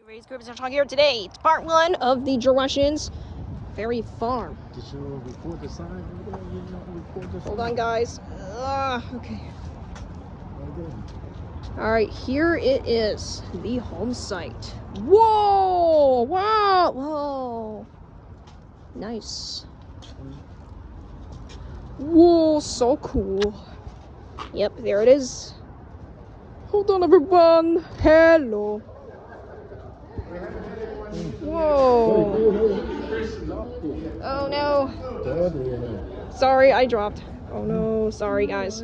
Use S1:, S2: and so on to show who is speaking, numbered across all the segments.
S1: Raised Group is talking here today. It's part one of the Russians Ferry Farm.
S2: Did you record the sign?
S1: Hold on, guys. Okay.
S2: Okay.
S1: Alright, here it is. The home site. Whoa! Wow! Whoa! Nice. Whoa, so cool. Yep, there it is. Hold on, everyone. Hello. Whoa. Oh no. Sorry, I dropped. Oh no, sorry guys.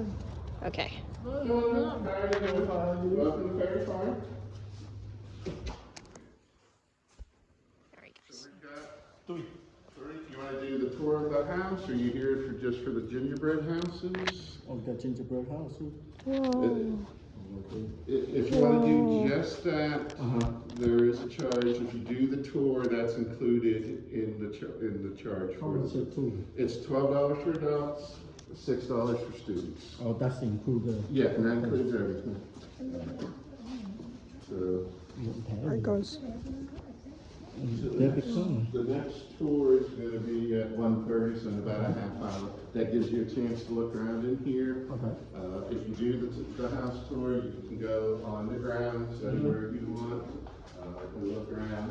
S1: Okay.
S3: Welcome to Ferry Farm.
S1: Alright guys.
S3: Three. You want to do the tour of the house, or are you here just for the gingerbread houses?
S2: Oh, the gingerbread house.
S1: Whoa.
S3: If you want to do just that, there is a charge. If you do the tour, that's included in the charge.
S2: How much is it too?
S3: It's $12 for adults, $6 for students.
S2: Oh, that's included.
S3: Yeah, and that includes everything. So
S1: There it goes.
S3: the next tour is going to be at 1:30, so in about a half hour. That gives you a chance to look around in here.
S2: Okay.
S3: If you do the house tour, you can go on the grounds anywhere you want. And look around.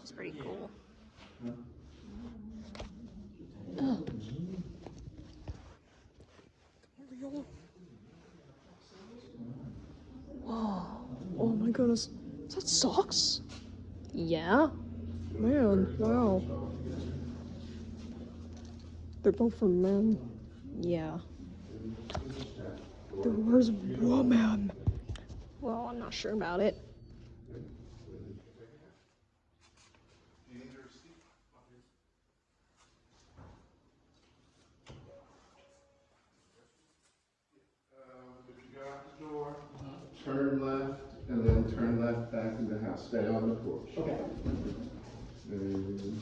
S1: It's pretty cool. Whoa. Oh my goodness. Is that socks? Yeah. Man, wow. They're both for men. Yeah. Dude, where's woman? Well, I'm not sure about it.
S3: If you go out the door, turn left, and then turn left back in the house. Stay on the porch.
S2: Okay.
S3: And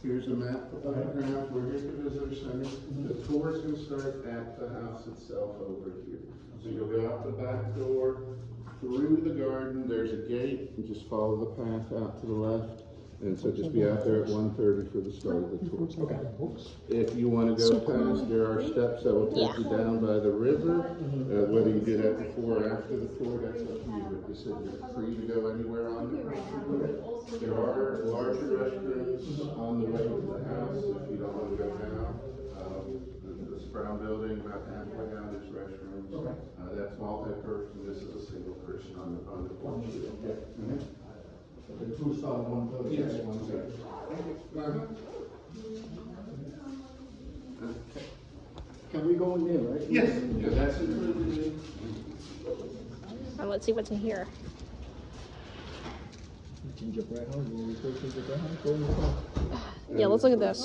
S3: here's a map of the grounds. We're here at the visitor center. The tour is going to start at the house itself over here. So you'll go out the back door, through the garden. There's a gate, and just follow the path out to the left. And so just be out there at 1:30 for the start of the tour.
S2: Okay.
S3: If you want to go past, there are steps that will take you down by the river. Whether you do that before or after the tour, that's up to you. But you said you're free to go anywhere on the property. There are larger restrooms on the way to the house if you don't want to go now. The Brown building, about halfway down, there's restrooms. That's multi-purpose, and this is a single person on the porch.
S2: The two start 1:30.
S3: Yes, 1:30.
S2: Can we go in there, right?
S3: Yes. Yeah, that's included.
S1: Let's see what's in here.
S2: Gingerbread house. You record gingerbread house? Go in the front.
S1: Yeah, let's look at this.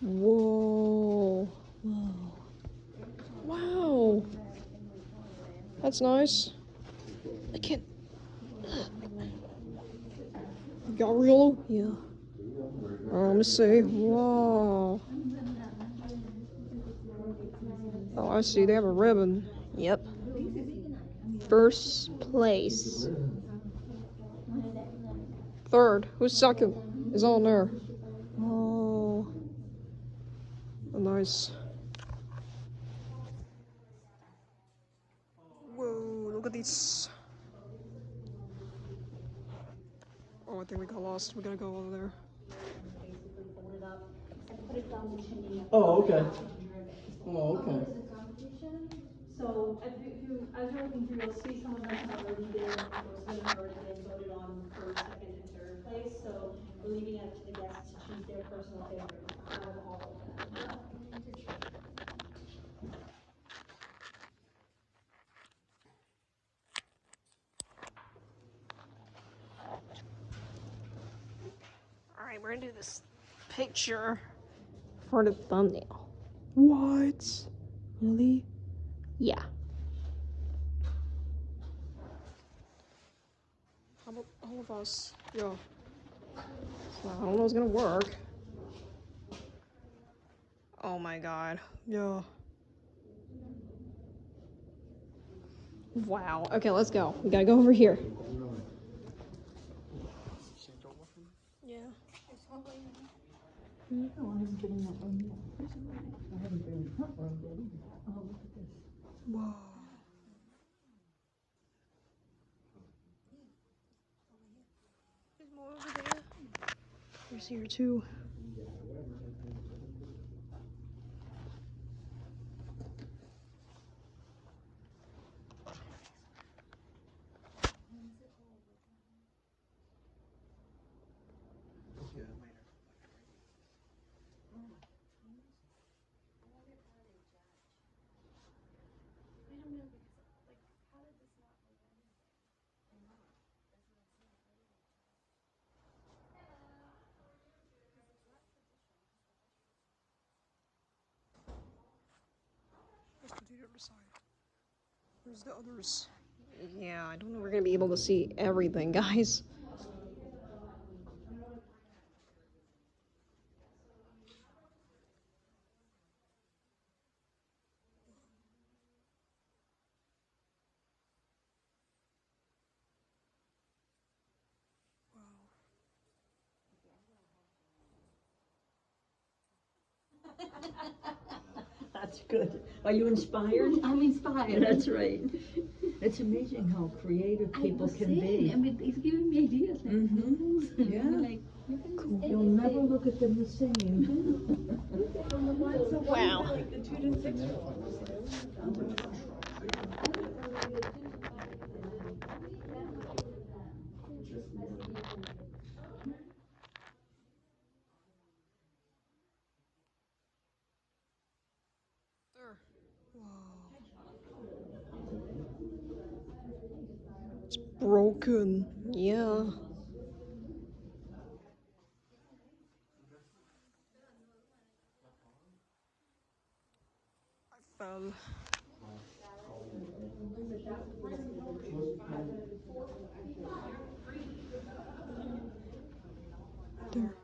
S1: Whoa. Whoa. Wow. That's nice. I can't. Got Riolu? Yeah. Let me see. Whoa. Oh, I see. They have a ribbon. Yep. First place. Third. Who's second? Is on there. Oh. Nice. Whoa, look at these. Oh, I think we got lost. We gotta go over there.
S2: Oh, okay. Oh, okay.
S4: So as you're looking through, you'll see some of them have already been, voted on for second and third place. So we're leaving it to the guests to choose their personal favorite out of all of them.
S1: Alright, we're gonna do this picture for the thumbnail. What? Really? Yeah. How about all of us? Yeah. So I don't know if it's gonna work. Oh my god. Yeah. Wow. Okay, let's go. We gotta go over here. Yeah.
S2: No, I haven't been in that one yet. I haven't been in the front room yet either. Oh, look at this.
S1: Whoa. There's more over there. There's here too. Let's go to the other side. Where's the others? Yeah, I don't know if we're gonna be able to see everything, guys.
S5: That's good. Are you inspired?
S6: I'm inspired.
S5: That's right. It's amazing how creative people can be.
S6: I mean, he's giving me ideas. Like,
S5: Mhm. Yeah.
S6: like, cool.
S5: You'll never look at them the same.
S1: Wow.
S5: The 2 to 6.
S1: There. Wow. It's broken. Yeah. I fell. There.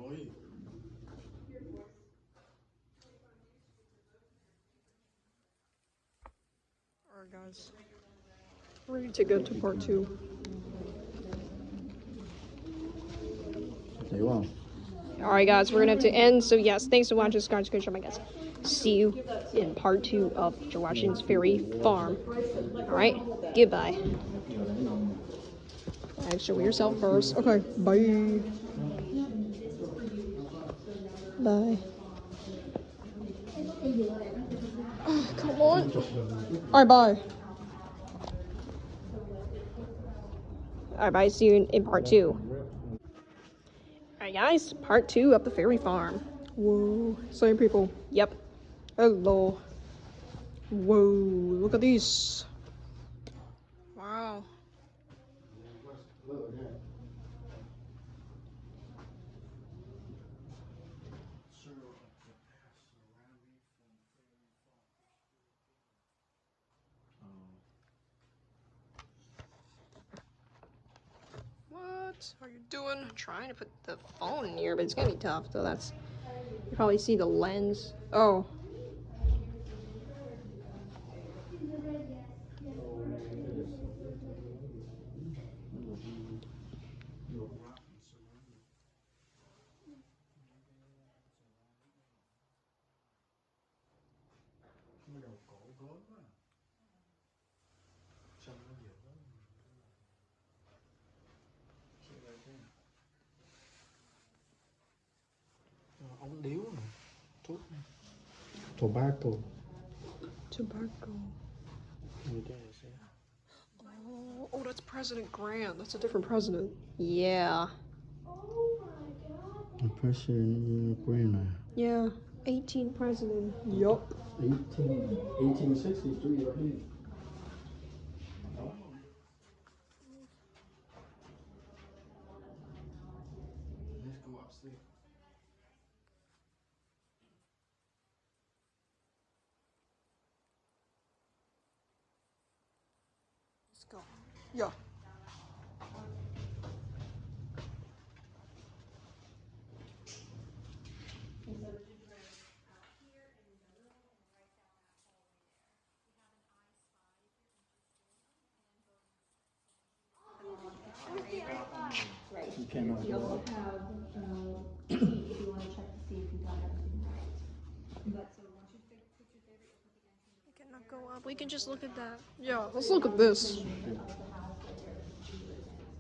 S2: Right.
S1: Alright, guys. Ready to go to part 2.
S2: Stay well.
S1: Alright, guys, we're gonna have to end. So, yes, thanks for watching. Subscribe, screenshot, my guys. See you in part 2 of Joe Washington's Ferry Farm. Alright, goodbye. Alright, show yourself first. Okay, bye. Bye. Oh, come on. Alright, bye. Alright, bye. See you in part 2. Alright, guys, part 2 of the Ferry Farm. Whoa, same people. Yep. Hello. Whoa, look at these. Wow. What are you doing? I'm trying to put the phone in here, but it's gonna be tough. So that's, you probably see the lens. Oh.
S2: Ống điếu này, thuốc này. Tobacco.
S1: Tobacco. Oh, oh, that's President Grant. That's a different president. Yeah.
S2: President Grant.
S1: Yeah. 18 president. Yup.
S2: 1863, I believe.
S3: Let's go upstairs.
S1: Let's go. Yeah.
S2: You cannot
S4: We
S2: go
S4: also
S2: up.
S4: have, if you wanna check to see if you got everything right. But so once you put your favorite, you'll put the entry
S1: We cannot go up. We can just look at that. Yeah, let's look at this.
S4: of the house right there that the tree is holding.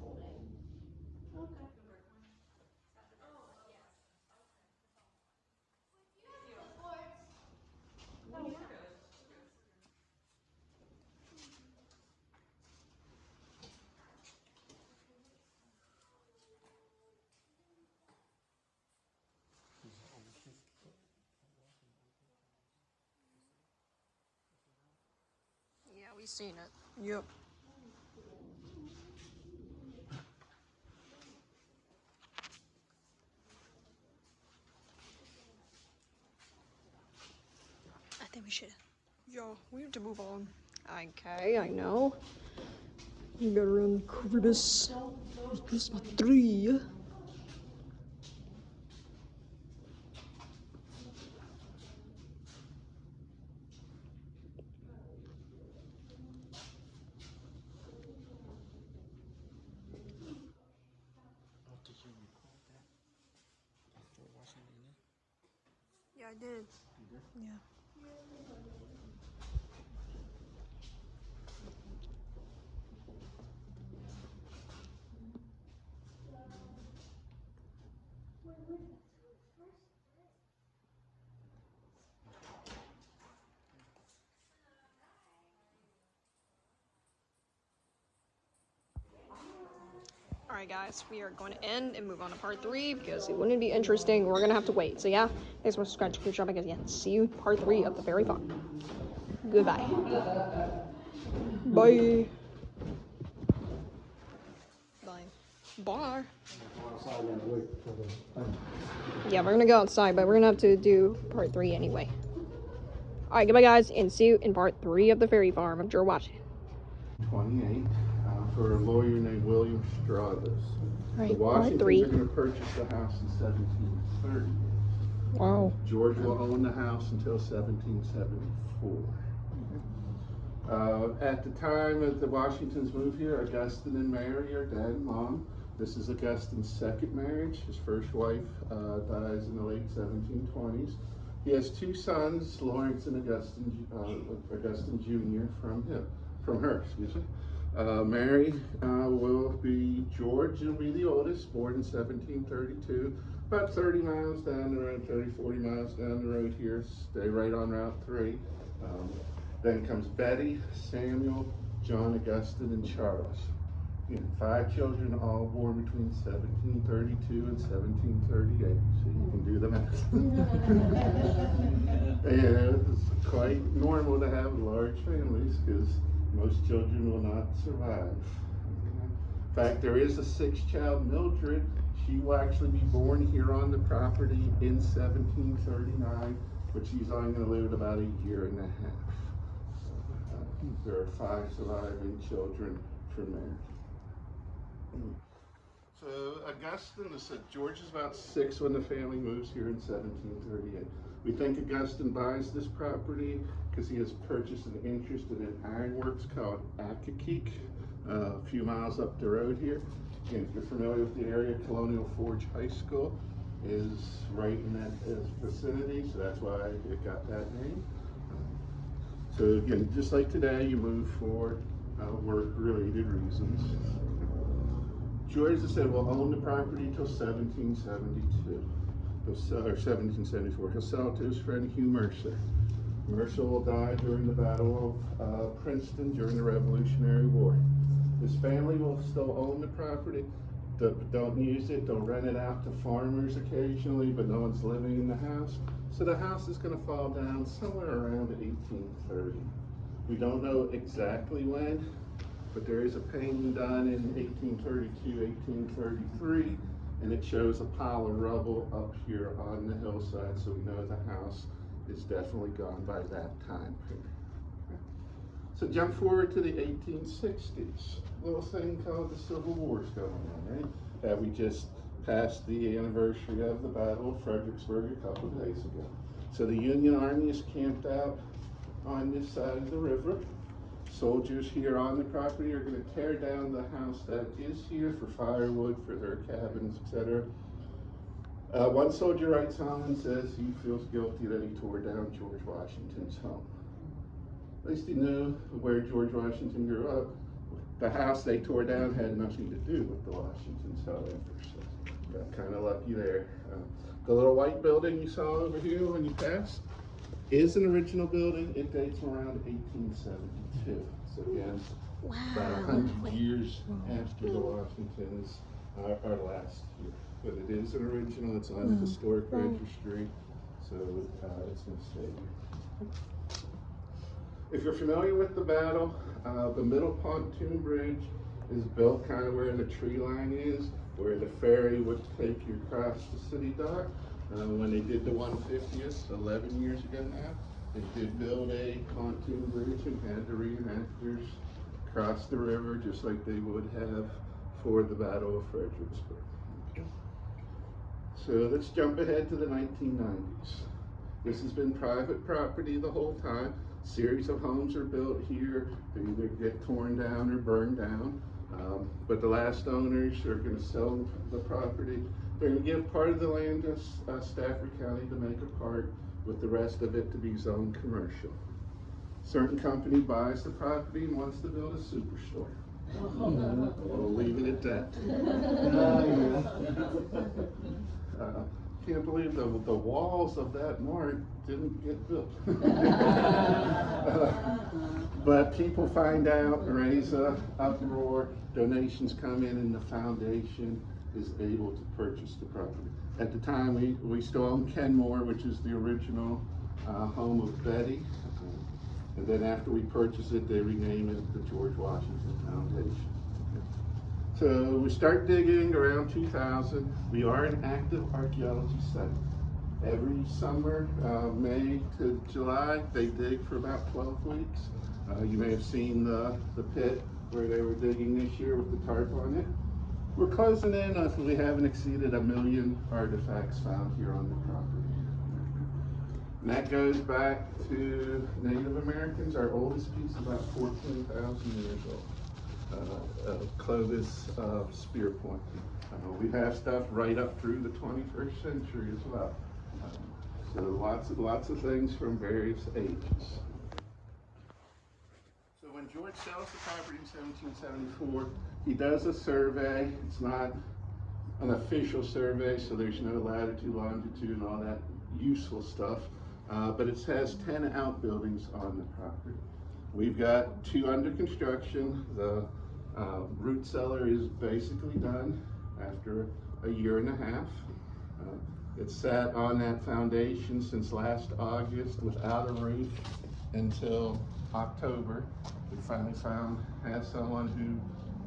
S1: Yeah, we seen it. Yep. I think we should. Yo, we have to move on. Okay, I know. You better run crevice. This is my 3. Yeah, I did. Yeah. Alright guys, we are going to end and move on to part 3 because it wouldn't be interesting. We're going to have to wait. So yeah, thanks for subscribing to Shop again. See you part 3 of the Ferry Farm. Goodbye. Bye. Bye. Bye. Yeah, we're going to go outside, but we're going to have to do part 3 anyway. Alright, goodbye guys, and see you in part 3 of the Ferry Farm after watching.
S3: 28 for a lawyer named William Stratus.
S1: Right,
S3: The
S1: part
S3: Washingtons
S1: 3.
S3: are going to purchase the house in 1730.
S1: Wow.
S3: George will own the house until 1774. At the time that the Washingtons moved here, Augustine and Mary are dad and mom. This is Augustine's second marriage. His first wife dies in the late 1720s. He has 2 sons, Lawrence and Augustine Jr. from her. Excuse me. Mary will be George. Will be the oldest, born in 1732. About 30 miles down the road, 30, 40 miles down the road here. Stay right on Route 3. Then comes Betty, Samuel, John Augustine, and Charles. 5 children, all born between 1732 and 1738. So you can do the math. It's quite normal to have large families because most children will not survive. In fact, there is a 6th child, Mildred. She will actually be born here on the property in 1739, but she's only going to live about a year and a half. There are 5 surviving children from there. So Augustine, I said George is about 6 when the family moves here in 1738. We think Augustine buys this property because he has purchased an interest in an ironworks called Accokeek, a few miles up the road here. Again, if you're familiar with the area, Colonial Forge High School is right in that vicinity, so that's why it got that name. So again, just like today, you move for work-related reasons. George, as I said, will own the property until 1772, or 1774. He'll sell it to his friend Hugh Mercer. Mercer will die during the Battle of Princeton during the Revolutionary War. His family will still own the property. Don't use it, they'll rent it out to farmers occasionally, but no one's living in the house. So the house is going to fall down somewhere around 1830. We don't know exactly when, but there is a painting done in 1832, 1833, and it shows a pile of rubble up here on the hillside, so we know the house is definitely gone by that time period. So jump forward to the 1860s. Little thing called the Civil War's going on, right? We just passed the anniversary of the Battle of Fredericksburg a couple of days ago. So the Union Army is camped out on this side of the river. Soldiers here on the property are going to tear down the house that is here for firewood, for their cabins, etc. One soldier writes home and says he feels guilty that he tore down George Washington's home. At least he knew where George Washington grew up. The house they tore down had nothing to do with the Washingtons, however, so got kind of lucky there. The little white building you saw over here when you passed is an original building. It dates from around 1872. So again, about 100 years after the Washingtons are last here. But it is an original. It's on the historic registry, so it's going to stay here. If you're familiar with the battle, the middle pontoon bridge is built kind of where the tree line is, where the ferry would take you across the city dock. When they did the 150th, 11 years ago now, they did build a pontoon bridge and had the reenactors cross the river just like they would have for the Battle of Fredericksburg. Okay. So let's jump ahead to the 1990s. This has been private property the whole time. Series of homes are built here. They either get torn down or burned down. But the last owners are going to sell the property. They're going to give part of the land to Stafford County to make a park, with the rest of it to be zoned commercial. Certain company buys the property and wants to build a superstore. We'll leave it at that. Can't believe the walls of that mart didn't get built. But people find out, raise a uproar, donations come in, and the foundation is able to purchase the property. At the time, we still own Kenmore, which is the original home of Betty. And then after we purchase it, they rename it the George Washington Foundation. So we start digging around 2000. We are an active archaeology site. Every summer, May to July, they dig for about 12 weeks. You may have seen the pit where they were digging this year with the tarp on it. We're closing in if we haven't exceeded 1 million artifacts found here on the property. And that goes back to Native Americans. Our oldest piece is about 14,000 years old. Clovis spear point. We have stuff right up through the 21st century as well. So lots of things from various ages. So when George sells the property in 1774, he does a survey. It's not an official survey, so there's no latitude, longitude, and all that useful stuff. But it has 10 outbuildings on the property. We've got 2 under construction. The root cellar is basically done after a year and a half. It sat on that foundation since last August without a roof until October. We finally had someone who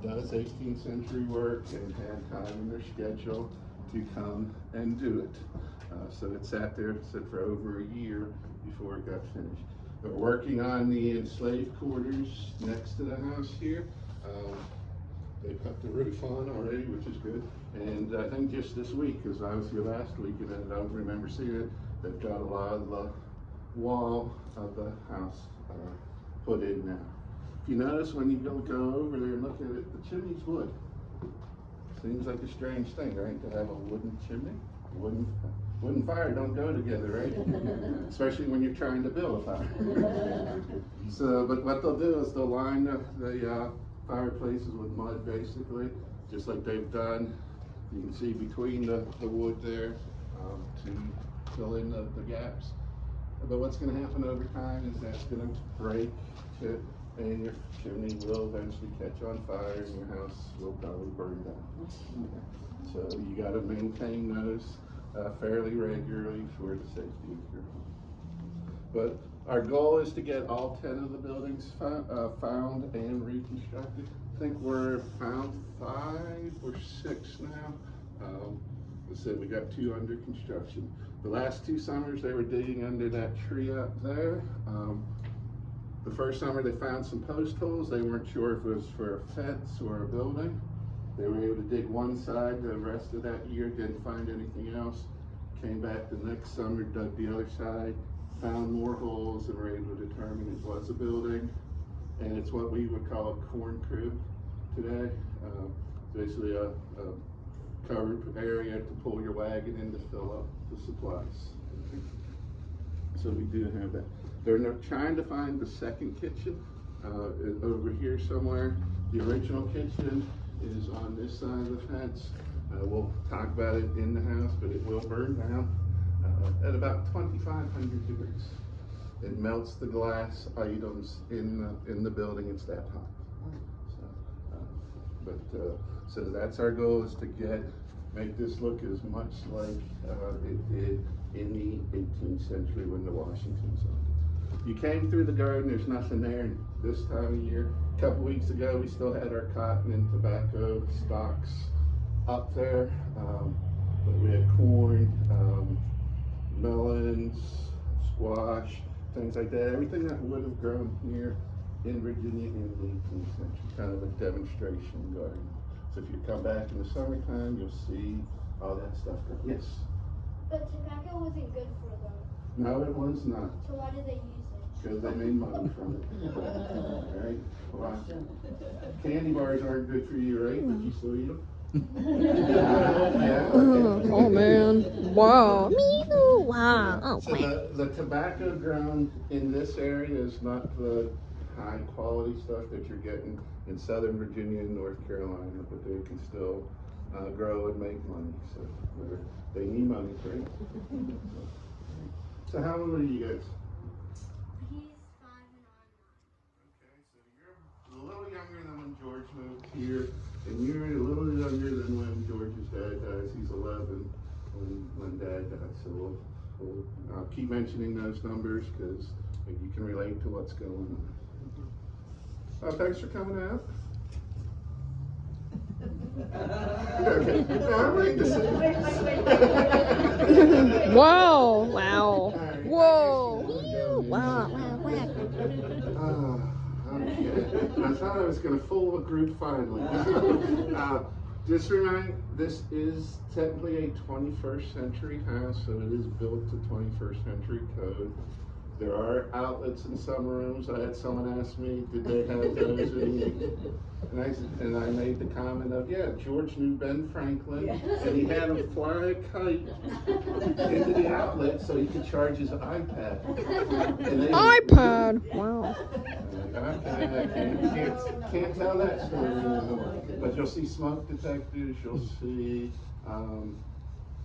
S3: does 18th century work and had time in their schedule to come and do it. So it sat there for over a year before it got finished. They're working on the enslaved quarters next to the house here. They put the roof on already, which is good. And I think just this week, because I was here last week and I don't remember seeing it, they've got a lot of the wall of the house put in now. If you notice when you go over there and look at it, the chimney's wood. Seems like a strange thing, right? To have a wooden chimney. Wood and fire don't go together, right? Especially when you're trying to build a fire. So, but what they'll do is they'll line the fireplaces with mud, basically, just like they've done. You can see between the wood there to fill in the gaps. But what's going to happen over time is that's going to break, and your chimney will eventually catch on fire, and your house will probably burn down. So you got to maintain those. fairly regularly for the safety of your home. But our goal is to get all 10 of the buildings found and reconstructed. I think we're found 5 or 6 now. I said we got 2 under construction. The last 2 summers they were digging under that tree up there. The first summer they found some post holes. They weren't sure if it was for a fence or a building. They were able to dig one side. The rest of that year didn't find anything else. Came back the next summer, dug the other side, found more holes, and were able to determine it was a building. And it's what we would call a corn crib today. Basically a covered area to pull your wagon in to fill up the supplies. So we do have that. They're trying to find the second kitchen over here somewhere. The original kitchen is on this side of the fence. We'll talk about it in the house, but it will burn down at about 2,500 degrees. It melts the glass items in the building. It's that hot. So that's our goal, is to make this look as much like it did in the 18th century when the Washingtons owned it. You came through the garden, there's nothing there this time of year. A couple weeks ago, we still had our cotton and tobacco stalks up there, but we had corn, melons, squash, things like that. Everything that would have grown here in Virginia in the 18th century, kind of a demonstration garden. So if you come back in the summertime, you'll see all that stuff grow. Yes?
S7: But tobacco wasn't good for them.
S3: No, it was not.
S7: So why did they use it?
S3: Because they made money from it. All right? Well, candy bars aren't good for you, right? But you still eat them? Yeah.
S1: Oh man. Wow. Wow. Oh,
S3: so the tobacco grown in this area is not the high quality stuff that you're getting in Southern Virginia and North Carolina, but they can still grow and make money. So they need money, right? So how old are you guys?
S7: He's 5 and I'm 9.
S3: Okay, so you're a little younger than when George moved here, and you're a little younger than when George's dad dies. He's 11 when Dad died. So I'll keep mentioning those numbers because you can relate to what's going on. Thanks for coming out. Okay, now I'm ready to say.
S1: Wow. Wow.
S3: Right,
S1: Whoa. Wow.
S3: Okay. I thought I was going to fool the group finally. Just remind, this is technically a 21st century house, so it is built to 21st century code. There are outlets in some rooms. I had someone ask me, did they have those and I made the comment of, yeah, George knew Ben Franklin, and he had him fly a kite into the outlet so he could charge his iPad.
S1: iPad. Wow.
S3: I can't tell that story anymore. But you'll see smoke detectors, you'll see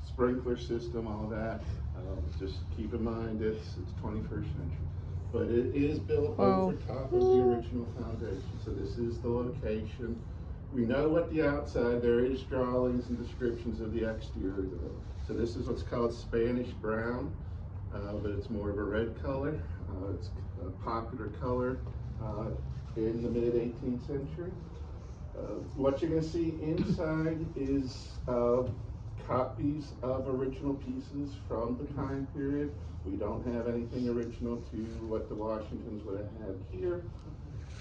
S3: sprinkler system, all that. Just keep in mind it's 21st century. But it is built over top of the original foundation. So this is the location. We know what the outside, there is drawings and descriptions of the exterior though. So this is what's called Spanish brown, but it's more of a red color. It's a popular color in the mid 18th century. What you're going to see inside is copies of original pieces from the time period. We don't have anything original to what the Washingtons would have had here.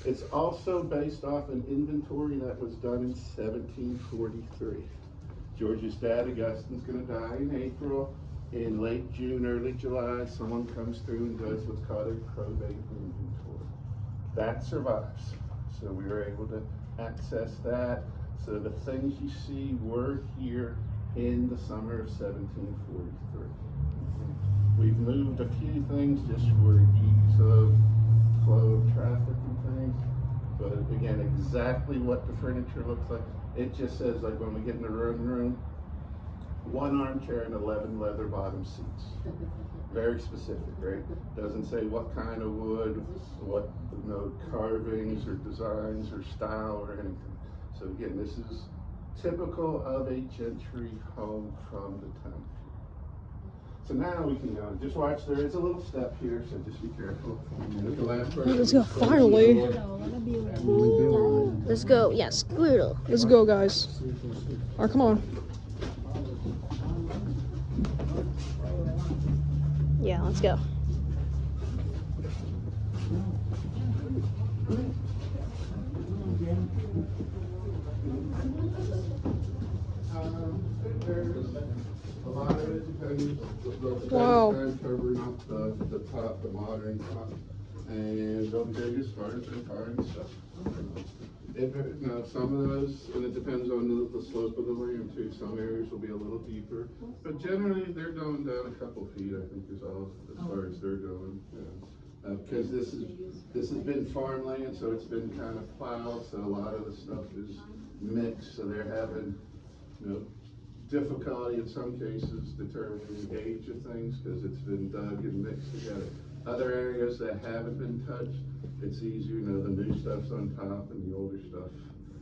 S3: It's also based off an inventory that was done in 1743. George's dad, Augustine's going to die in April. In late June, early July, someone comes through and does what's called a probate inventory. That survives. So we were able to access that. So the things you see were here in the summer of 1743. We've moved a few things just for ease of flow of traffic and things. But again, exactly what the furniture looks like. It just says, like when we get in the room, 1 armchair and 11 leather bottom seats. Very specific, right? Doesn't say what kind of wood, what carvings or designs or style or anything. So again, this is typical of a gentry home from the time. So now we can go. Just watch. There is a little step here, so just be careful. And the last person
S1: Let's go.
S3: to close the
S1: Finally.
S3: door.
S1: Let's go. Yeah, Squirtle. Let's go, guys. All right, come on. Yeah, let's go.
S3: A lot of it depends.
S1: Wow.
S3: Covering up the top, the modern top, and they'll dig as far as they find stuff. Now, some of those, and it depends on the slope of the land too. Some areas will be a little deeper, but generally they're going down a couple feet. I think is all as far as they're going. Because this has been farmland, so it's been kind of plowed, so a lot of the stuff is mixed. So they're having, difficulty in some cases determining the age of things because it's been dug and mixed together. Other areas that haven't been touched, it's easier. The new stuff's on top and the older stuff,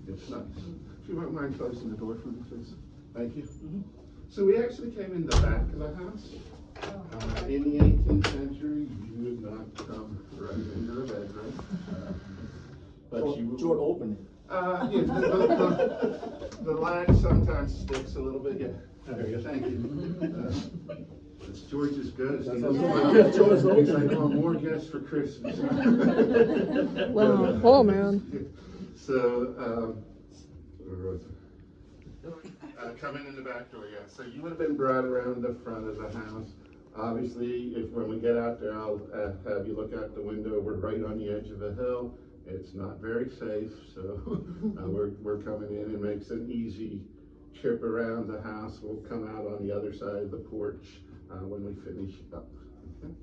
S3: it's nice. If you wouldn't mind closing the door for me, please. Thank you. So we actually came in the back of the house. In the 18th century, you would not come right into the bedroom. But you would
S8: open it.
S3: Yeah, the latch sometimes sticks a little bit. Yeah, there you go. Thank you. It's George's ghost. He's like, I want more guests for Christmas.
S1: Wow. Oh, man.
S3: So, coming in the back door, yeah. So you would have been brought around the front of the house. Obviously, when we get out there, I'll have you look out the window. We're right on the edge of a hill. It's not very safe, so we're coming in. It makes an easy trip around the house. We'll come out on the other side of the porch when we finish up. Okay.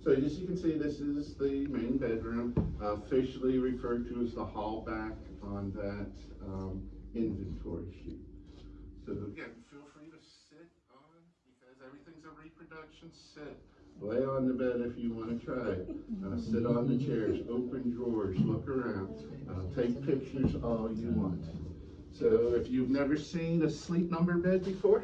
S3: So as you can see, this is the main bedroom, officially referred to as the hall back on that inventory sheet. So again, feel free to sit on, because everything's a reproduction. Sit. Lay on the bed if you want to try it. Sit on the chairs, open drawers, look around, take pictures all you want. So if you've never seen a sleep number bed before,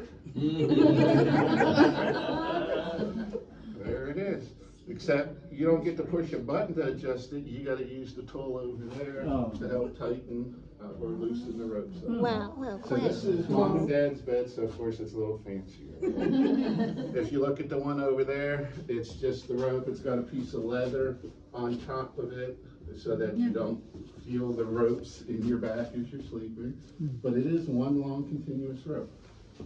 S3: there it is. Except you don't get to push a button to adjust it. You got to use the tool over there to help tighten or loosen the ropes.
S1: Wow.
S3: So this is mom and dad's bed, so of course it's a little fancier. If you look at the one over there, it's just the rope. It's got a piece of leather on top of it so that you don't feel the ropes in your back as you're sleeping. But it is one long continuous rope.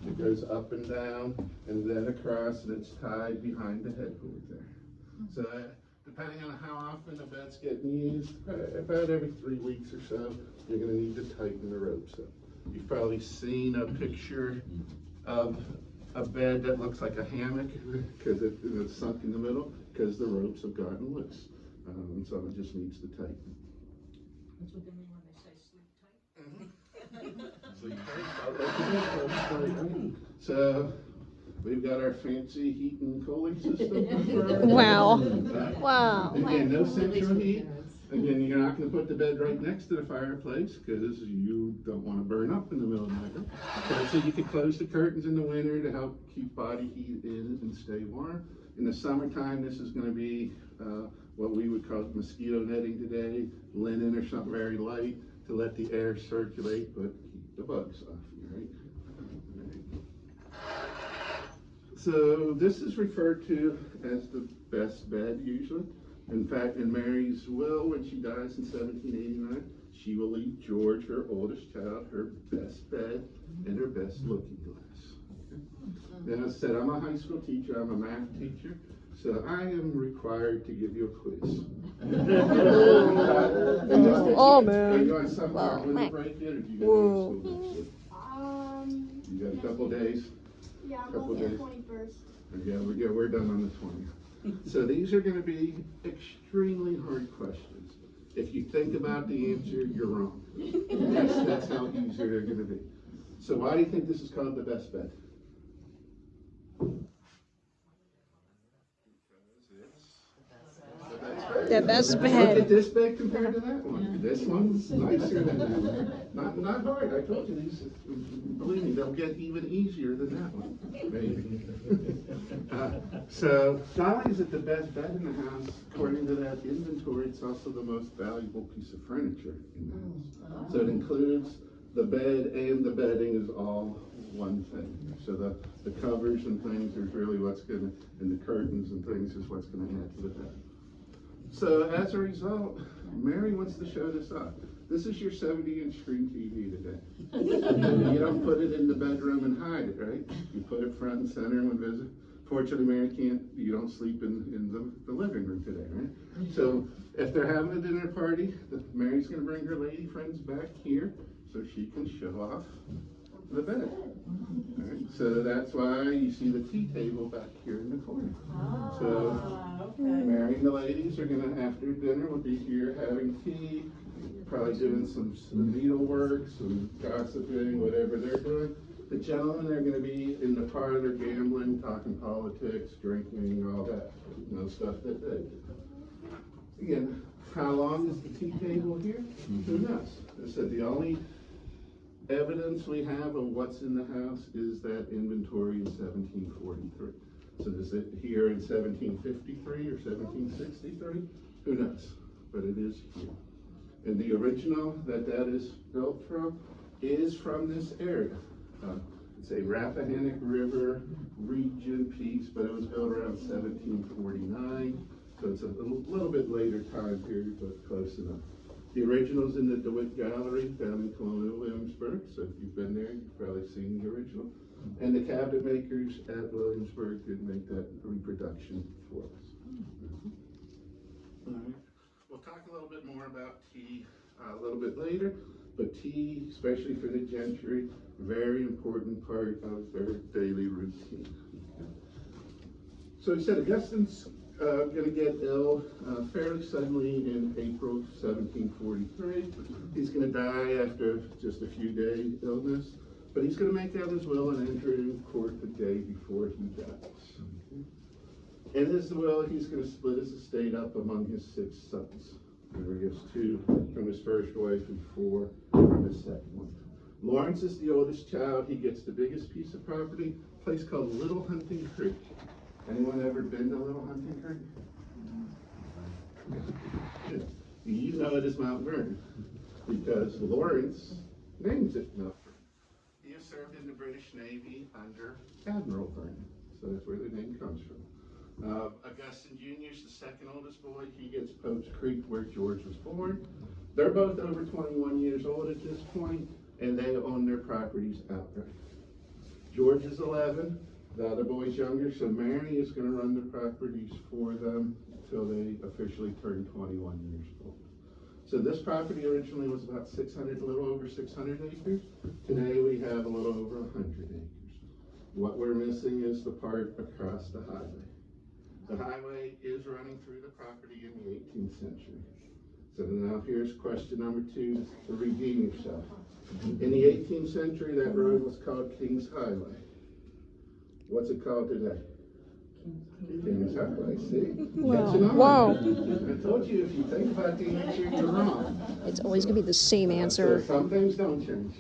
S3: It goes up and down and then across, and it's tied behind the headboard there. So depending on how often the bed's getting used, about every 3 weeks or so, you're going to need to tighten the ropes up. You've probably seen a picture of a bed that looks like a hammock because it's sunk in the middle because the ropes have gotten loose. So it just needs to tighten.
S5: That's what they mean when they say sleep tight.
S3: So we've got our fancy heat and cooling system.
S1: Wow. Wow.
S3: Again, no central heat. Again, you're not going to put the bed right next to the fireplace because you don't want to burn up in the middle of the night. So you can close the curtains in the winter to help keep body heat in and stay warm. In the summertime, this is going to be what we would call mosquito netting today, linen or something very light to let the air circulate but keep the bugs off you, right? So this is referred to as the best bed usually. In fact, in Mary's will, when she dies in 1789, she will leave George, her oldest child, her best bed and her best looking glass. Okay? Now, as I said, I'm a high school teacher, I'm a math teacher, so I am required to give you a quiz.
S1: Oh, man.
S3: Are you on some kind of winter break yet, or do you go to school next week? You got a couple days?
S7: Yeah, I'm
S3: Couple
S7: on the
S3: days.
S7: 21st.
S3: Yeah, we're done on the 20th. So these are going to be extremely hard questions. If you think about the answer, you're wrong. That's how easy they're going to be. So why do you think this is called the best bed? Because it's the best bed.
S1: The best
S3: Look
S1: bed.
S3: at this bed compared to that one. This one's nicer than that one. Not hard. I told you these. Believe me, they'll get even easier than that one. Maybe. So not only is it the best bed in the house, according to that inventory, it's also the most valuable piece of furniture in the house. So it includes the bed and the bedding is all one thing. So the covers and things is really what's gonna, and the curtains and things is what's gonna add to the bed. So as a result, Mary wants to show this off. This is your 70-inch screen TV today. You don't put it in the bedroom and hide it, right? You put it front and center when visit. Fortunately, Mary you don't sleep in the living room today, right? So if they're having a dinner party, Mary's gonna bring her lady friends back here so she can show off the bed. All right, so that's why you see the tea table back here in the corner. So Mary and the ladies are gonna, after dinner, will be here having tea, probably doing some needlework, some gossiping, whatever they're doing. The gentlemen are gonna be in the parlor gambling, talking politics, drinking, all that, stuff that they do. Again, how long is the tea table here? Who knows? I said the only evidence we have of what's in the house is that inventory in 1743. So is it here in 1753 or 1763? Who knows? But it is here. And the original that is built from is from this area. It's a Rappahannock River region piece, but it was built around 1749. So it's a little bit later time period, but close enough. The original's in the DeWitt Gallery down in Colonial Williamsburg. So if you've been there, you've probably seen the original. And the cabinet makers at Williamsburg did make that reproduction for us. All right. We'll talk a little bit more about tea a little bit later, but tea, especially for the gentry, very important part of their daily routine. So he said Augustine's going to get ill fairly suddenly in April 1743. He's going to die after just a few days illness, but he's going to make out his will and enter in court the day before he dies. In his will, he's going to split his estate up among his 6 sons. There he has 2 from his first wife and 4 from his second one. Lawrence is the oldest child. He gets the biggest piece of property, a place called Little Hunting Creek. Anyone ever been to Little Hunting Creek? You know it is Mount Vernon because Lawrence names it Mount Vernon. He has served in the British Navy under Admiral Vernon, so that's where the name comes from. Augustine Jr. is the second oldest boy. He gets Pope's Creek, where George was born. They're both over 21 years old at this point, and they own their properties outright. George is 11. The other boy's younger, so Mary is going to run the properties for them until they officially turn 21 years old. So this property originally was about a little over 600 acres. Today we have a little over 100 acres. What we're missing is the part across the highway. The highway is running through the property in the 18th century. So now here's question number 2 to redeem yourself. In the 18th century, that road was called King's Highway. What's it called today? King's Highway, see?
S1: Wow.
S3: I told you, if you think about the answer, you're wrong.
S1: It's always going to be the same answer.
S3: So some things don't change.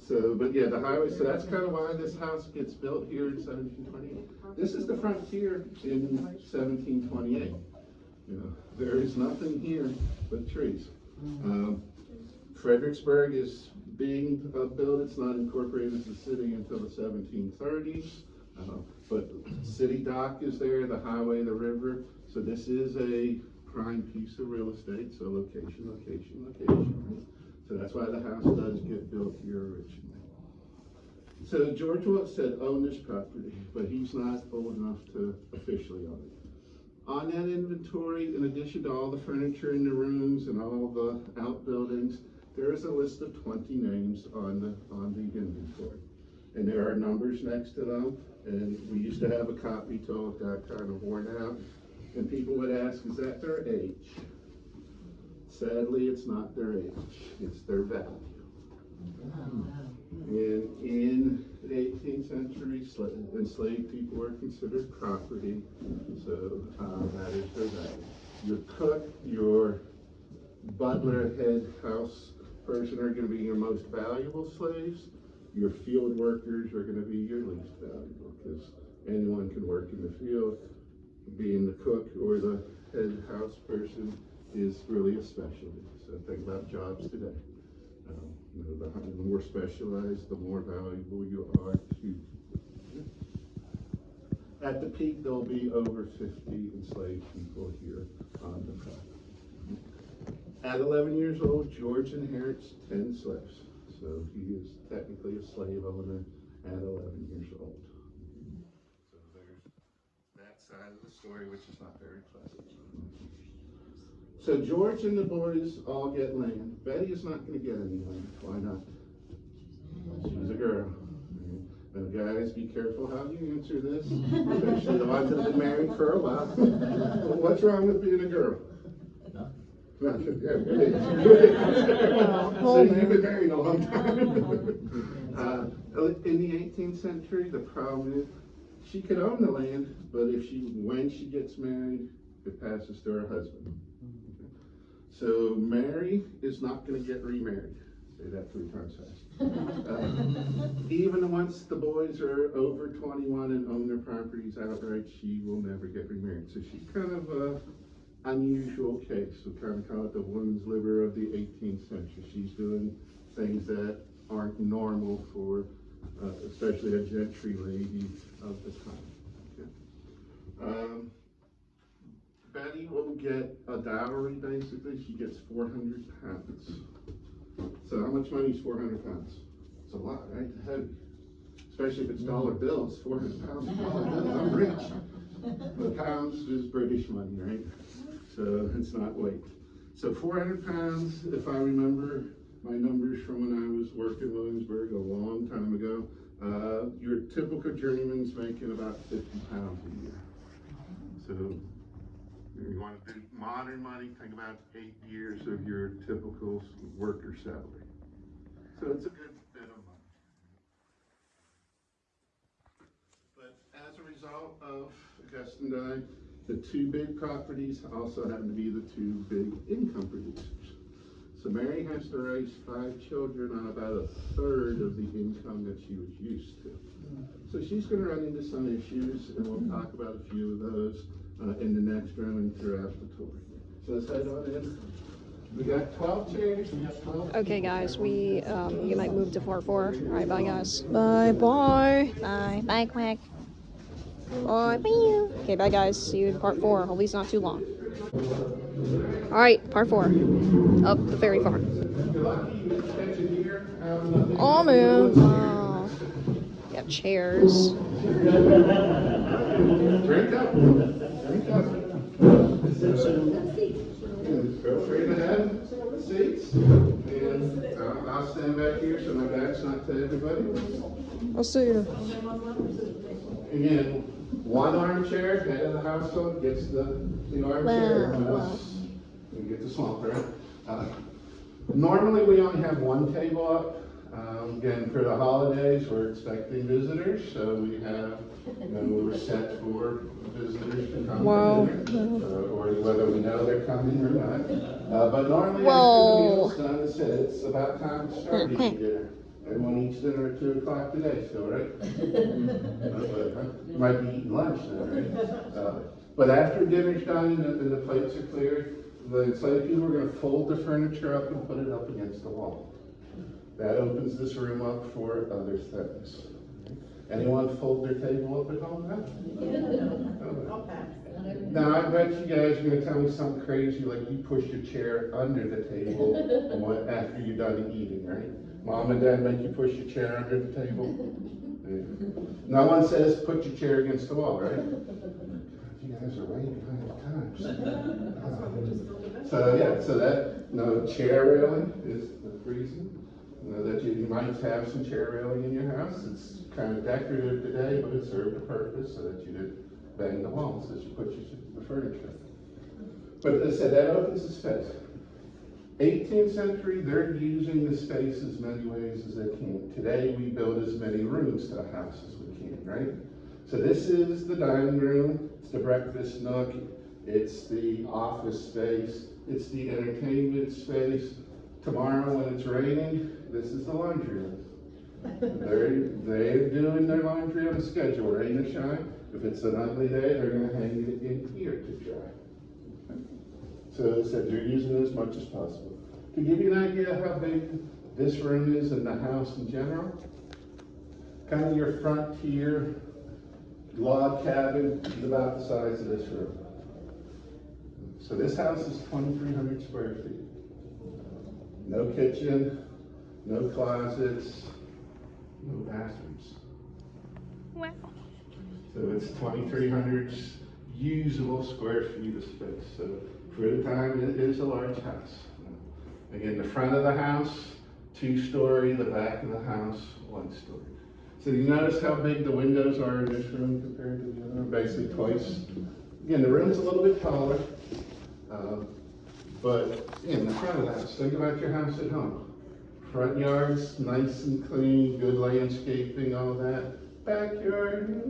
S3: But yeah, the highway, so that's kind of why this house gets built here in 1728. This is the frontier in 1728. There is nothing here but trees. Fredericksburg is being built. It's not incorporated as a city until the 1730s. But city dock is there, the highway, the river. So this is a prime piece of real estate. So location, location, location. Right? So that's why the house does get built here originally. So George said own this property, but he's not old enough to officially own it. On that inventory, in addition to all the furniture in the rooms and all the outbuildings, there is a list of 20 names on the inventory. And there are numbers next to them. And we used to have a copy till it got kind of worn out. And people would ask, is that their age? Sadly, it's not their age, it's their value. And in the 18th century, enslaved people were considered property, so that is their value. Your cook, your butler, head house person are going to be your most valuable slaves. Your field workers are going to be your least valuable, because anyone can work in the field. Being the cook or the head house person is really a specialty. So think about jobs today. The more specialized, the more valuable you are to. At the peak, there'll be over 50 enslaved people here on the property. At 11 years old, George inherits 10 slaves. So he is technically a slave owner at 11 years old. So there's that side of the story, which is not very pleasant. So George and the boys all get land. Betty is not going to get any land. Why not? She's a girl. Now guys, be careful how you answer this, especially the ones that have been married for a while. What's wrong with being a girl? Nothing. Yeah, good. So you've been married a long time. In the 18th century, the problem is she could own the land, but when she gets married, it passes to her husband. So Mary is not going to get remarried. Say that 3 times fast. Even once the boys are over 21 and own their properties outright, she will never get remarried. So she's kind of an unusual case. We kind of call it the woman's liber of the 18th century. She's doing things that aren't normal for especially a gentry lady of the time. Okay. Betty will get a dowry, basically. She gets 400 pounds. So how much money is 400 pounds? It's a lot, right? It's heavy. Especially if it's dollar bills, 400 pounds of dollar bills. I'm rich. But pounds is British money, right? So it's not weight. So 400 pounds, if I remember my numbers from when I was working in Williamsburg a long time ago, your typical journeyman's making about 50 pounds a year. So you want to do modern money, think about 8 years of your typical worker salary. So it's a good bit of money. But as a result of Augustine dying, the 2 big properties also happen to be the 2 big income producers. So Mary has to raise 5 children on about 1/3 of the income that she was used to. So she's going to run into some issues, and we'll talk about a few of those in the next room and throughout the tour. So let's head on in. We got 12 chairs.
S1: Okay, guys, we might move to part 4. All right, bye, guys. Bye, bye.
S6: Bye. Bye, Quack.
S1: Bye. Okay, bye, guys. See you in part 4. Hopefully it's not too long. All right, part 4 of the Ferry Farm. Oh, man. Wow. We have chairs.
S3: Drink up. Drink up. Feel free to have seats. And I'll stand back here so my back's not to everybody.
S1: I'll see you.
S3: Again, 1 armchair, head of the household gets the armchair.
S6: Wow.
S3: We get the swamp, right? Normally we only have 1 table up. Again, for the holidays, we're expecting visitors, so we have, we're set for visitors to come to dinner, or whether we know they're coming or not. But normally after the meal's done, it's about time to start eating dinner. Everyone eats dinner at 2 o'clock today still, right? You might be eating lunch now, right? But after dinner's done and the plates are cleared, the enslaved people are going to fold the furniture up and put it up against the wall. That opens this room up for other things. Anyone fold their table up at home now? Now, I bet you guys are going to tell me something crazy like you push your chair under the table after you're done eating, right? Mom and Dad make you push your chair under the table? Yeah. No one says put your chair against the wall, right? You guys are way behind the times. So that chair railing is the reason. That you might have some chair railing in your house. It's kind of decorative today, but it served a purpose so that you didn't bang the walls as you put the furniture. But as I said, that opens the space. 18th century, they're using the space as many ways as they can. Today, we build as many rooms to a house as we can, right? So this is the dining room. It's the breakfast nook. It's the office space. It's the entertainment space. Tomorrow when it's raining, this is the laundry room. They're doing their laundry on a schedule, rain or shine. If it's an ugly day, they're gonna hang it in here to dry. So as I said, you're using it as much as possible. To give you an idea how big this room is in the house in general, kind of your frontier log cabin is about the size of this room. So this house is 2,300 square feet. No kitchen, no closets, no bathrooms.
S1: Wow.
S3: So it's 2,300 usable square feet of space. So for the time, it is a large house. Again, the front of the house, 2-story, the back of the house, 1-story. So you notice how big the windows are in this room compared to the other, basically twice. Again, the room's a little bit taller, but in the front of the house, think about your house at home. Front yard's nice and clean, good landscaping, all that. Backyard.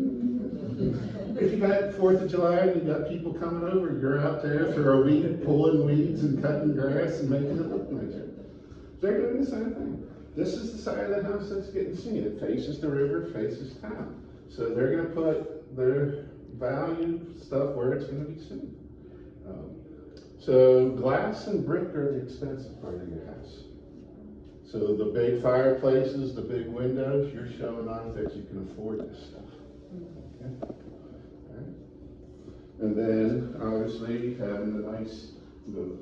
S3: If you got 4th of July and you got people coming over, you're out there for a week pulling weeds and cutting grass and making it look nicer. They're doing the same thing. This is the side of the house that's getting seen. It faces the river, faces town. So they're going to put their value stuff where it's going to be seen. So glass and brick are the expensive part of your house. So the big fireplaces, the big windows, you're showing off that you can afford this stuff. Okay. All right. And then obviously having the nice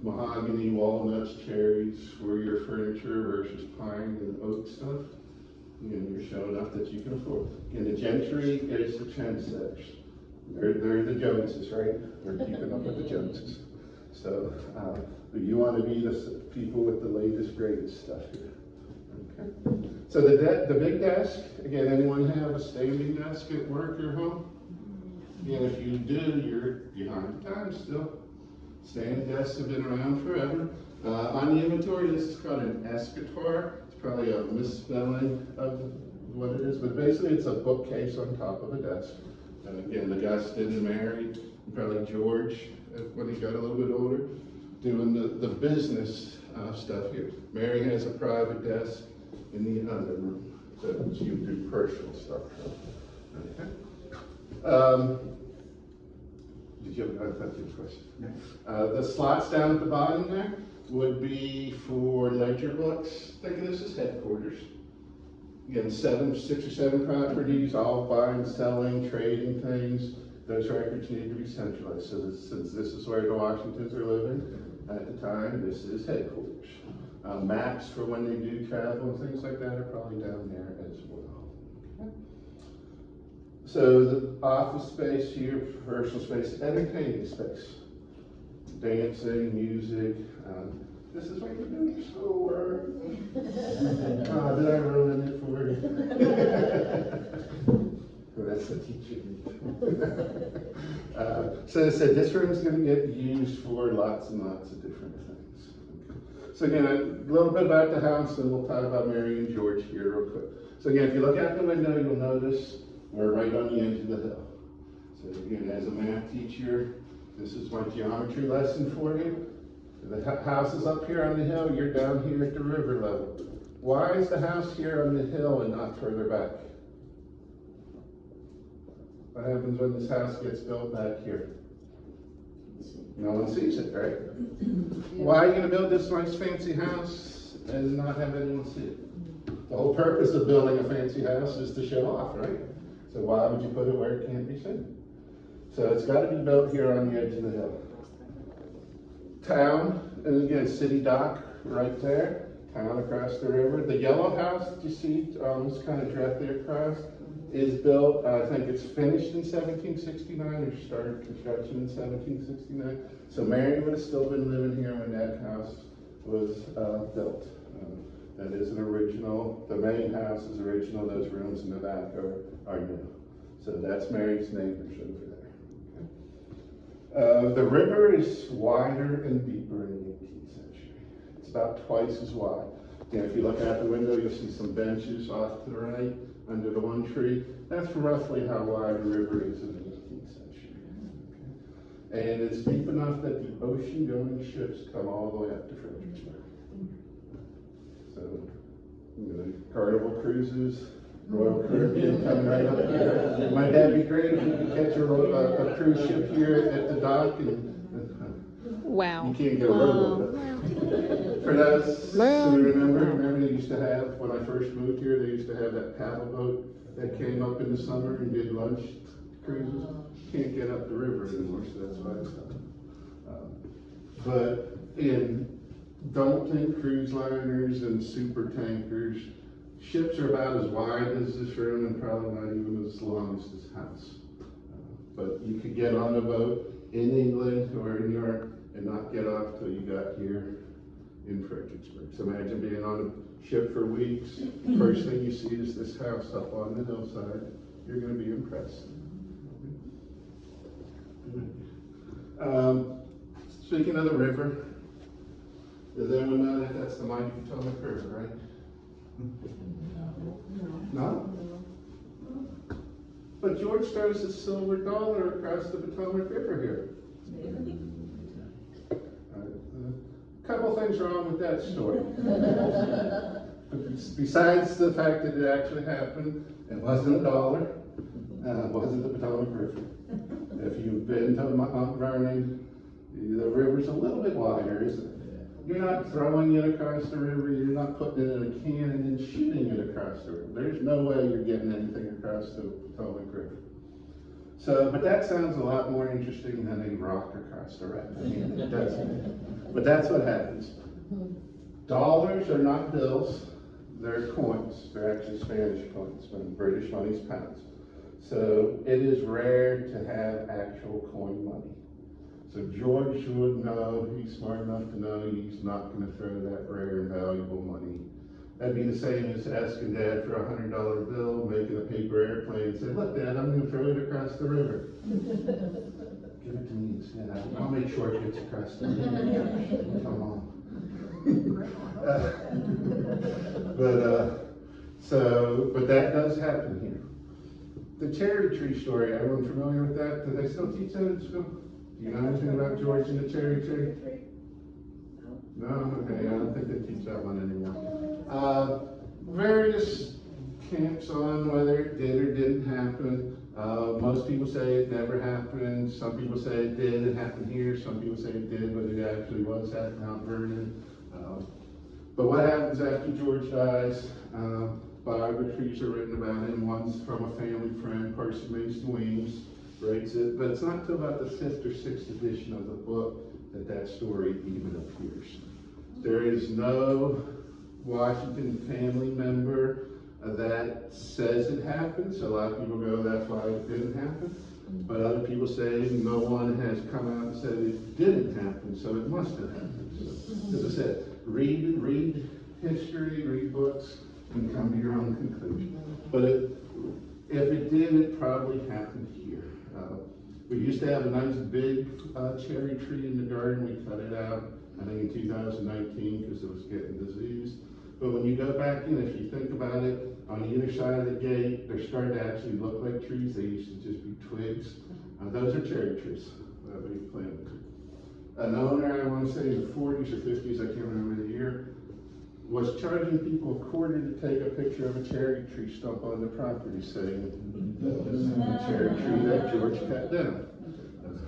S3: mahogany, walnuts, cherries for your furniture versus pine and oak stuff. And you're showing off that you can afford. And the gentry is the trendsetters. They're the Joneses, right? They're keeping up with the Joneses. So you want to be the people with the latest, greatest stuff here. Okay. So the big desk, again, anyone have a standing desk at work or home? And if you do, you're behind the times still. Standing desks have been around forever. On the inventory, this is called an escritoire. It's probably a misspelling of what it is, but basically it's a bookcase on top of a desk. And again, Augustine married, probably George, when he got a little bit older, doing the business stuff here. Mary has a private desk in the other room, so you do personal stuff. Okay. Did you have a question? No. The slots down at the bottom there would be for ledger books. Think of this as headquarters. Again, 6 or 7 properties, all buying, selling, trading things. Those records need to be centralized. So since this is where the Washingtons are living at the time, this is headquarters. Maps for when they do travel and things like that are probably down there as well. Okay. So the office space here, personal space, entertaining space. Dancing, music. This is what you're doing your schoolwork. Did I ruin it for you? That's the teacher. So I said, this room is going to get used for lots and lots of different things. So again, a little bit about the house, and we'll talk about Mary and George here real quick. So again, if you look out the window, you'll notice we're right on the edge of the hill. So again, as a math teacher, this is my geometry lesson for you. The house is up here on the hill, you're down here at the river level. Why is the house here on the hill and not further back? What happens when this house gets built back here? No one sees it, right? Why are you going to build this nice fancy house and not have anyone see it? The whole purpose of building a fancy house is to show off, right? So why would you put it where it can't be seen? So it's got to be built here on the edge of the hill. Town, and again, city dock right there. Town across the river. The yellow house that you see, it's kind of directly across, is built, I think it's finished in 1769 or started construction in 1769. So Mary would have still been living here when that house was built. That is an original, the main house is original, those rooms in the back are new. So that's Mary's neighbors over there. The river is wider and deeper in the 18th century. It's about twice as wide. Again, if you look out the window, you'll see some benches off to the right under the one tree. That's roughly how wide the river is in the 18th century. Okay. And it's deep enough that the ocean-going ships come all the way up to Fredericksburg. So, you know, Carnival Cruises, Royal Caribbean coming right up here. Might that be great if we could catch a cruise ship here at the dock and
S1: Wow.
S3: you can't get a rowboat. For those who remember they used to have, when I first moved here, they used to have that paddle boat that came up in the summer and did lunch cruises. Can't get up the river anymore, so that's why it's don't think cruise liners and super tankers. Ships are about as wide as this room and probably not even as long as this house. But you could get on a boat in England or in Europe and not get off till you got here in Fredericksburg. So imagine being on a ship for weeks. First thing you see is this house up on the hillside. You're going to be impressed. Speaking of the river, does anyone know that that's the mighty Potomac River, right? No? But George throws a silver dollar across the Potomac River here. A couple things wrong with that story. Besides the fact that it actually happened, it wasn't a dollar, it wasn't the Potomac River. If you've been to Mount Vernon, the river's a little bit wider, isn't it? You're not throwing it across the river, you're not putting it in a can and then shooting it across the river. There's no way you're getting anything across the Potomac River. So, but that sounds a lot more interesting than a rock across the river. I mean, it doesn't. But that's what happens. Dollars are not bills, they're coins. They're actually Spanish coins, when British money's pounds. So it is rare to have actual coin money. So George would know, he's smart enough to know he's not going to throw that rare and valuable money. That'd be the same as asking Dad for a $100 bill, making a paper airplane, and say, look, Dad, I'm going to throw it across the river. Give it to me instead. I'll make sure it gets across the river. Come on. But that does happen here. The cherry tree story, everyone familiar with that? Do they still teach that in school? Do you know anything about George and the cherry tree? No? Okay, I don't think they teach that one anymore. Various camps on whether it did or didn't happen. Most people say it never happened. Some people say it did, it happened here. Some people say it did, but it actually was at Mount Vernon. But what happens after George dies? Biographies are written about him. One's from a family friend, Parson Mason Weems, writes it, but it's not until about the 5th or 6th edition of the book that story even appears. There is no Washington family member that says it happened, so a lot of people go, that's why it didn't happen. But other people say no one has come out and said it didn't happen, so it must have happened. So, as I said, read history, read books, and come to your own conclusion. But if it did, it probably happened here. We used to have a nice big cherry tree in the garden. We cut it out, I think in 2019, because it was getting diseased. But when you go back in, if you think about it, on either side of the gate, they're starting to actually look like trees. They used to just be twigs. Those are cherry trees that we planted. An owner, I want to say in the 40s or 50s, I can't remember the year, was charging people a quarter to take a picture of a cherry tree stump on the property, saying this is the cherry tree that George cut down.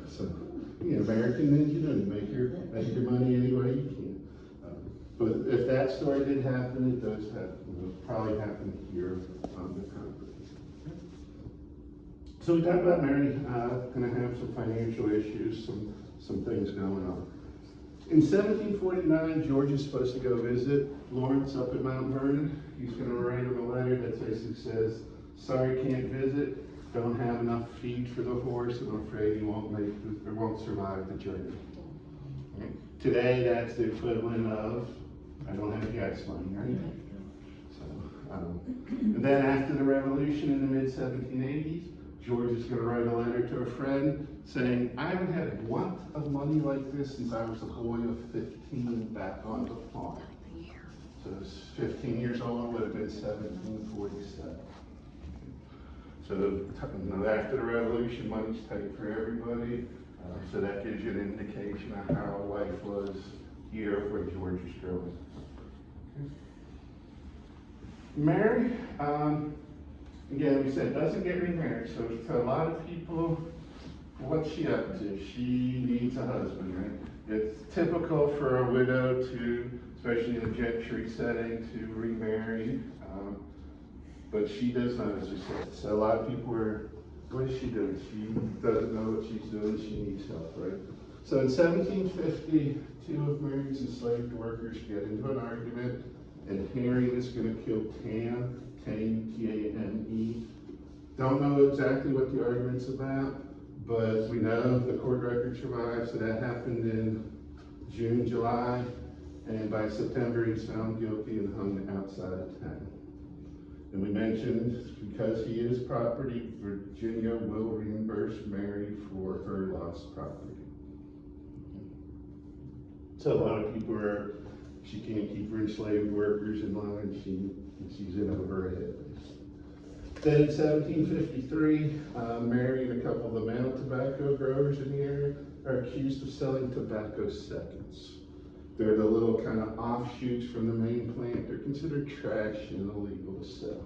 S3: So, American ingenuity, make your money any way you can. But if that story did happen, it does happen. It probably happened here on the property. So we talked about Mary going to have some financial issues, some things going on. In 1749, George is supposed to go visit Lawrence up at Mount Vernon. He's going to write him a letter that basically says, sorry, can't visit, don't have enough feed for the horse, and I'm afraid he won't survive the journey. Okay. Today, that's the equivalent of, I don't have gas money, right? So, and then after the revolution in the mid-1780s, George is going to write a letter to a friend saying, I haven't had a want of money like this since I was a boy of 15 back on the farm. So 15 years old would have been 1747. So after the revolution, money's tight for everybody. So that gives you an indication of how life was here when George was growing. Okay. Mary, again, we said doesn't get remarried. So to a lot of people, what's she up to? She needs a husband, right? It's typical for a widow to, especially in a gentry setting, to remarry. But she does not, as we said. So a lot of people are, what is she doing? She doesn't know what she's doing. She needs help, right? So in 1750, two of Mary's enslaved workers get into an argument, and Harry is going to kill Tame, T-A-M-E. Don't know exactly what the argument's about, but we know the court record survives. So that happened in June, July, and by September he's found guilty and hung outside of town. And we mentioned, because he is property, Virginia will reimburse Mary for her lost property. So a lot of people are, she can't keep her enslaved workers in line, she's in over her head. Then in 1753, Mary and a couple of the male tobacco growers in the area are accused of selling tobacco seconds. They're the little kind of offshoots from the main plant. They're considered trash and illegal to sell.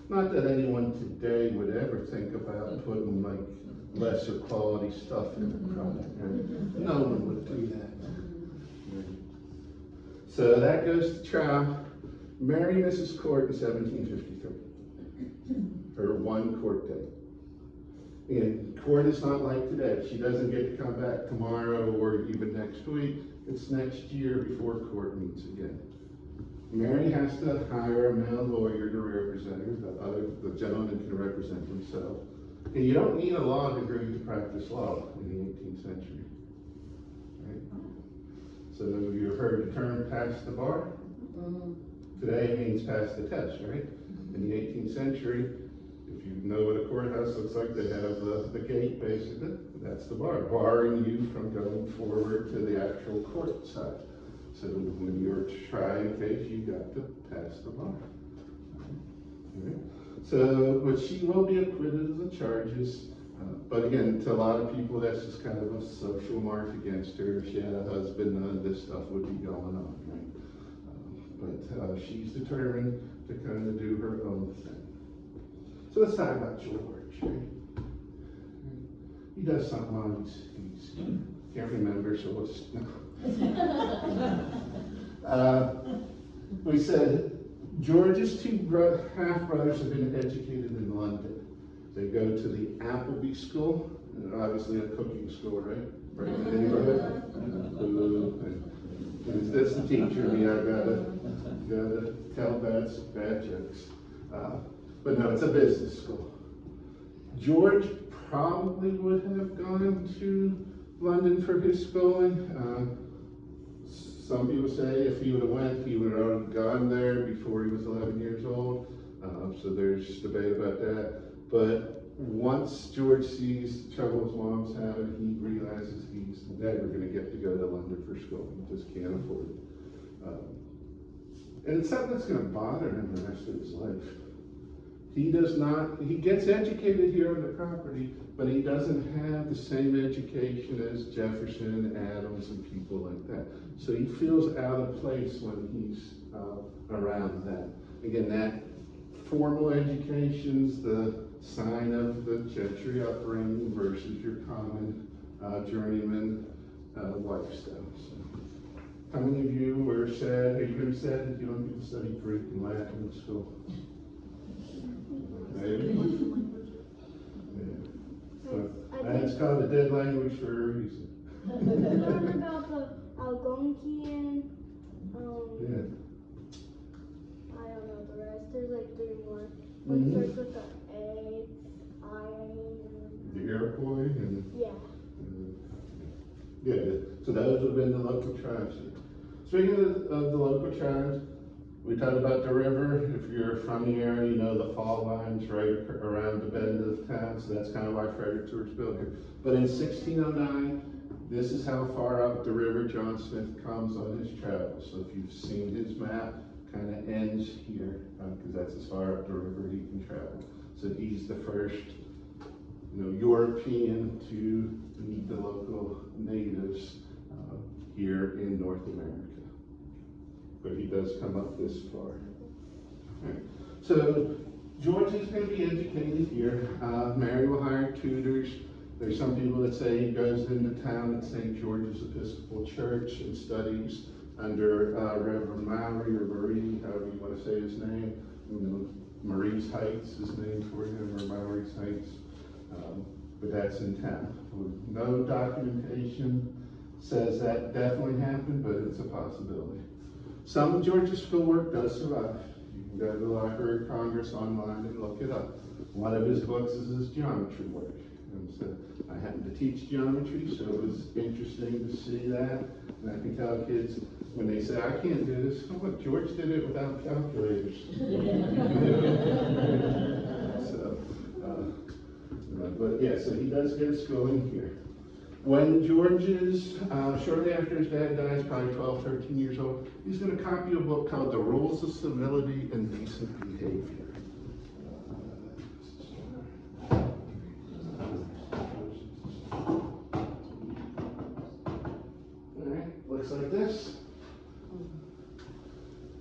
S3: Not that anyone today would ever think about putting like lesser quality stuff in the product. Right? No one would do that. Right? So that goes to trial. Mary misses court in 1753. Her one court date. And court is not like today. She doesn't get to come back tomorrow or even next week. It's next year before court meets again. Mary has to hire a male lawyer to represent her. The gentleman can represent himself. And you don't need a law degree to practice law in the 18th century. Right? So those of you have heard the term pass the bar. Today it means pass the test, right? In the 18th century, if you know what a courthouse looks like, they have the gate basically. That's the bar, barring you from going forward to the actual court side. So when you're trying a case, you got to pass the bar. Okay. So, but she will be acquitted of the charges. But again, to a lot of people, that's just kind of a social mark against her. If she had a husband, none of this stuff would be going on, right? But she's determined to kind of do her own thing. So let's talk about George, right? He does something on he's can't remember, so let's we said George's two half brothers have been educated in London. They go to the Appleby School, obviously a cooking school, right? Right in the neighborhood. And that's the teacher. Me, I gotta tell bad jokes. But no, it's a business school. George probably would have gone to London for his schooling. Some people say if he would have went, he would have already gone there before he was 11 years old. So there's debate about that. But once George sees the trouble his mom's having, he realizes he's never going to get to go to London for school. He just can't afford it. And it's something that's going to bother him the rest of his life. He gets educated here on the property, but he doesn't have the same education as Jefferson, Adams, and people like that. So he feels out of place when he's around that. Again, that formal education's the sign of the gentry upbringing versus your common journeyman lifestyle. So, how many of you were sad? Are you going to be sad that you don't get to study Greek and Latin in school? Maybe. Yeah. That's called a dead language for a reason.
S7: I learned about the Algonquian,
S3: Yeah.
S7: I don't know the rest. There's like 3 more. One starts with the A, I,
S3: The Iroquois and
S7: yeah.
S3: Yeah. So those have been the local tribes. Speaking of the local tribes, we talked about the river. If you're from the area, you know the fall line's right around the bend of town, so that's kind of why Fredericksburg was built here. But in 1609, this is how far up the river John Smith comes on his travels. So if you've seen his map, kind of ends here, because that's as far up the river he can travel. So he's the first European to meet the local natives here in North America. But he does come up this far. Right. So George is going to be educated here. Mary will hire tutors. There's some people that say he goes into town at St. George's Episcopal Church and studies under Reverend Mowry or Marie, however you want to say his name. Marie's Heights is named for him, or Mowry's Heights. But that's in town. No documentation says that definitely happened, but it's a possibility. Some of George's schoolwork does survive. You can go to the Library of Congress online and look it up. One of his books is his geometry work. And so I happen to teach geometry, so it was interesting to see that. And I can tell kids when they say, I can't do this, oh, look, George did it without calculators. But yeah, so he does get his schooling here. When George is, shortly after his dad dies, probably 12, 13 years old, he's going to copy a book called The Rules of Civility and Decent Behavior. Looks like this.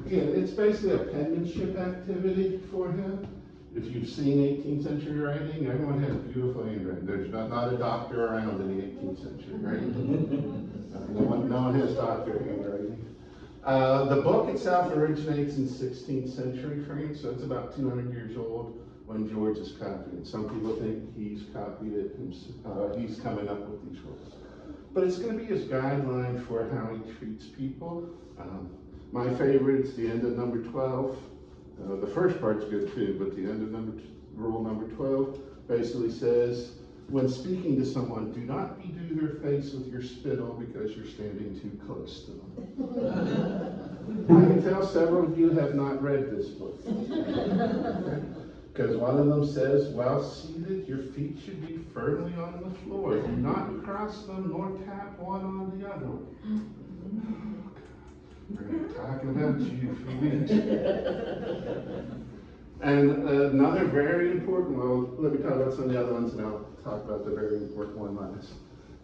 S3: Again, it's basically a penmanship activity for him. If you've seen 18th century writing, everyone has beautiful handwriting. There's not a doctor around in the 18th century, right? No one has doctor handwriting. The book itself originates in 16th century France, so it's about 200 years old when George is copying it. Some people think he's copied it, he's coming up with these rules. But it's going to be his guideline for how he treats people. My favorite is the end of number 12. The first part's good too, but the end of rule number 12 basically says, when speaking to someone, do not bedew their face with your spittle because you're standing too close to them. I can tell several of you have not read this book. Because one of them says, while seated, your feet should be firmly on the floor. Do not cross them nor tap one on the other. We're talking about you, feet. And another very important, well, let me talk about some of the other ones and I'll talk about the very important one last.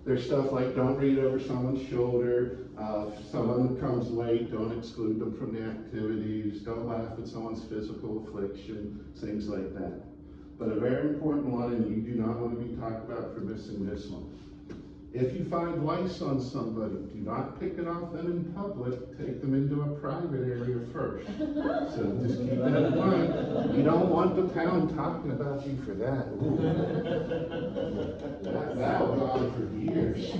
S3: There's stuff like don't read over someone's shoulder. If someone comes late, don't exclude them from the activities. Don't laugh at someone's physical affliction, things like that. But a very important one, and you do not want to be talked about for missing this one. If you find lice on somebody, do not pick it off them in public. Take them into a private area first. So just keep that in mind. You don't want the town talking about you for that. That will go on for years.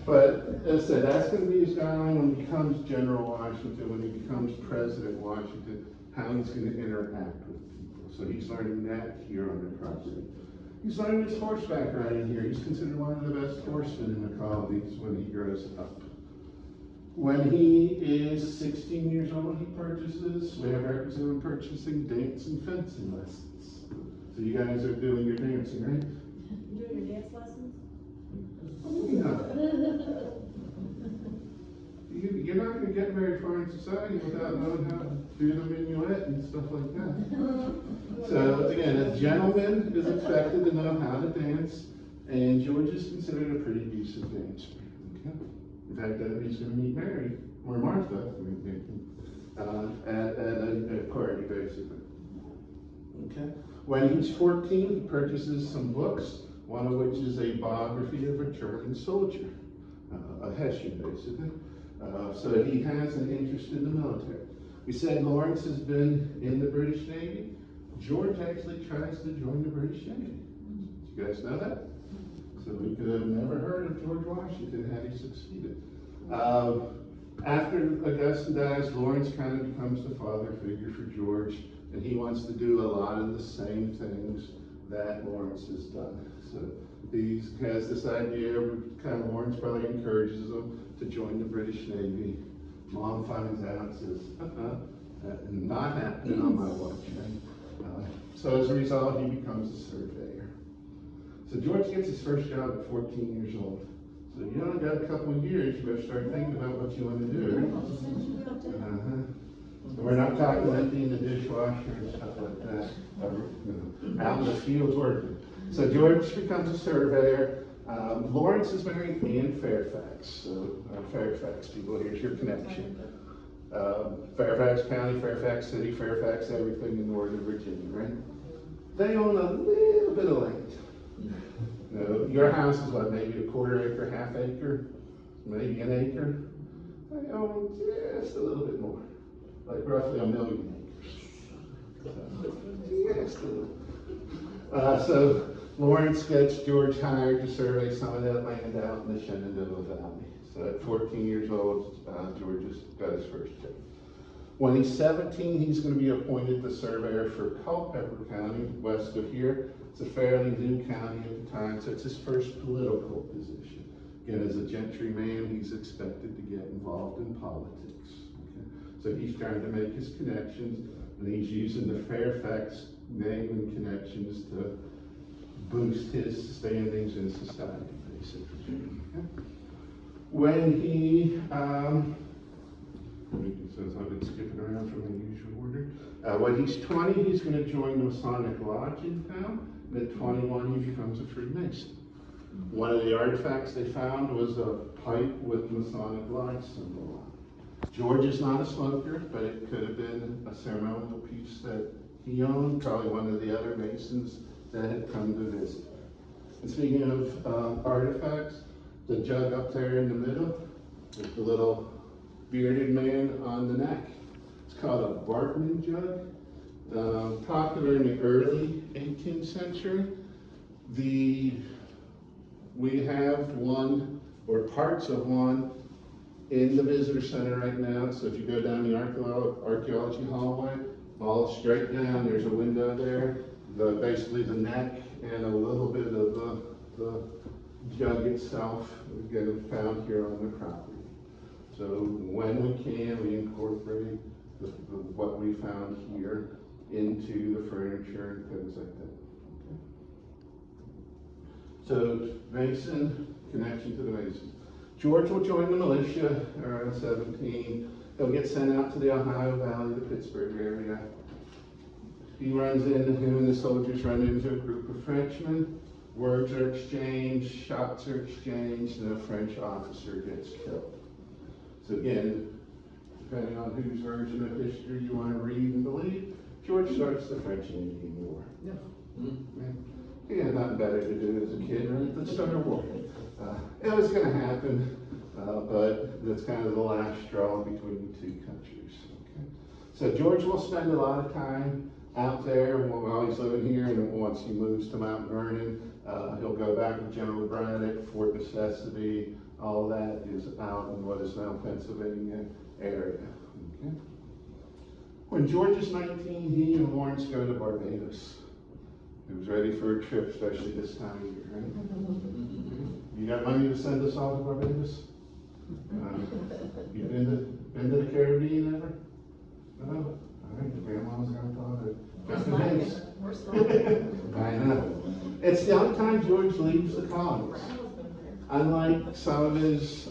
S3: But as I said, that's going to be his guideline when he becomes General Washington, when he becomes President Washington, how he's going to interact with people. So he's learning that here on the property. He's learning his horseback riding here. He's considered one of the best horsemen in the colonies when he grows up. When he is 16 years old, he purchases, we have records of him purchasing dance and fencing lessons. So you guys are doing your dancing, right?
S4: You're doing your dance lessons?
S3: No. You're not going to get very far in society without knowing how to do the minuet and stuff like that. So again, a gentleman is expected to know how to dance, and George is considered a pretty decent dancer. Okay? In fact, he's going to meet Mary, or Martha, at a party, basically. Okay? When he's 14, he purchases some books, one of which is a biography of a German soldier, a Hessian, basically. So he has an interest in the military. We said Lawrence has been in the British Navy. George actually tries to join the British Navy. Did you guys know that? So we could have never heard of George Washington had he succeeded. After Augustine dies, Lawrence kind of becomes the father figure for George, and he wants to do a lot of the same things that Lawrence has done. So he has this idea, kind of Lawrence probably encourages him to join the British Navy. Mom finds out and says, not happening on my watch. Right? So as a result, he becomes a surveyor. So George gets his first job at 14 years old. So you only got a couple of years, you better start thinking about what you want to do. We're not talking emptying the dishwasher and stuff like that. Out in the fields working. So George becomes a surveyor. Lawrence is married in Fairfax. So Fairfax people, here's your connection. Fairfax County, Fairfax City, Fairfax everything in northern Virginia, right? They own a little bit of land. Your house is what, maybe a quarter acre, half acre, maybe an acre. They own just a little bit more, like roughly 1 million acres. Just a little. So Lawrence gets George hired to survey some of that land out in the Shenandoah Valley. So at 14 years old, George has got his first job. When he's 17, he's going to be appointed the surveyor for Culpeper County, west of here. It's a fairly new county at the time, so it's his first political position. Again, as a gentry man, he's expected to get involved in politics. Okay? So he's trying to make his connections, and he's using the Fairfax name and connections to boost his standings in society, basically. Okay? When he, since I've been skipping around from the usual order, when he's 20, he's going to join the Masonic Lodge in town, and at 21, he becomes a Freemason. One of the artifacts they found was a pipe with Masonic Lodge symbol on it. George is not a smoker, but it could have been a ceremonial piece that he owned, probably one of the other Masons that had come to visit. And speaking of artifacts, the jug up there in the middle, with the little bearded man on the neck, it's called a Bartman jug. Popular in the early 18th century. We have one, or parts of one, in the visitor center right now. So if you go down the archaeology hallway, all straight down, there's a window there. Basically the neck and a little bit of the jug itself, again, found here on the property. So when we can, we incorporate what we found here into the furniture and things like that. Okay. So Mason, connection to the Masons. George will join the militia around 17. He'll get sent out to the Ohio Valley, the Pittsburgh area. Him and the soldiers run into a group of Frenchmen. Words are exchanged, shots are exchanged, and a French officer gets killed. So again, depending on whose version of history you want to read and believe, George starts the French and Indian War. Yeah. Mm-hmm. He had nothing better to do as a kid, right? Let's start a war. It was going to happen, but that's kind of the last straw between the two countries. Okay? So George will spend a lot of time out there while he's living here, and once he moves to Mount Vernon, he'll go back to General Braddock, Fort Necessity. All that is out in what is now Pennsylvania area. Okay? When George is 19, he and Lawrence go to Barbados. He was ready for a trip, especially this time of year, right? You got money to send us all to Barbados? You been to the Caribbean ever? No? All right, grandma's grandfather. Just in case. I know. It's the only time George leaves the colonies. Unlike some of his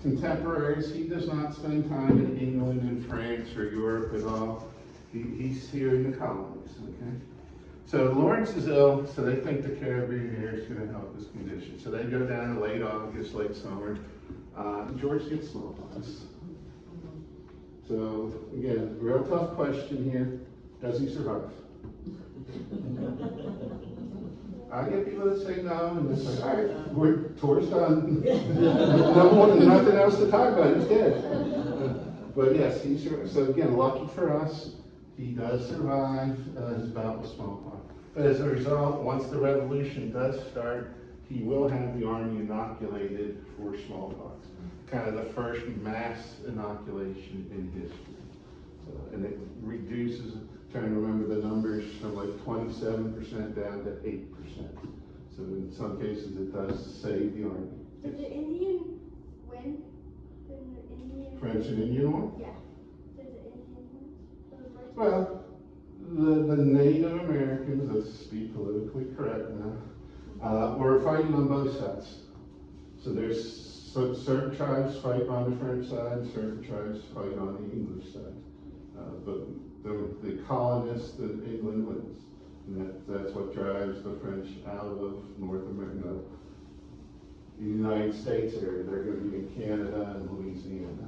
S3: contemporaries, he does not spend time in England and France or Europe at all. He's here in the colonies, okay? So Lawrence is ill, so they think the Caribbean air is going to help his condition. So they go down in late August, late summer. George gets smallpox. So again, real tough question here. Does he survive? I get people that say no, and it's like, all right, we're tour's done. Nothing else to talk about, he's dead. But yes, he survived. So again, lucky for us, he does survive his bout with smallpox. But as a result, once the revolution does start, he will have the army inoculated for smallpox. Kind of the first mass inoculation in history. And it reduces, trying to remember the numbers, from like 27% down to 8%. So in some cases it does save the army.
S7: Did the Indian win? Did the Indian
S3: French and Indian War?
S7: Yeah. Did the Indian win?
S3: Well, the Native Americans, let's be politically correct now, were fighting on both sides. So there's certain tribes fight on the French side, certain tribes fight on the English side. But the colonists in England wins. And that's what drives the French out of North America, the United States area. They're going to be in Canada and Louisiana.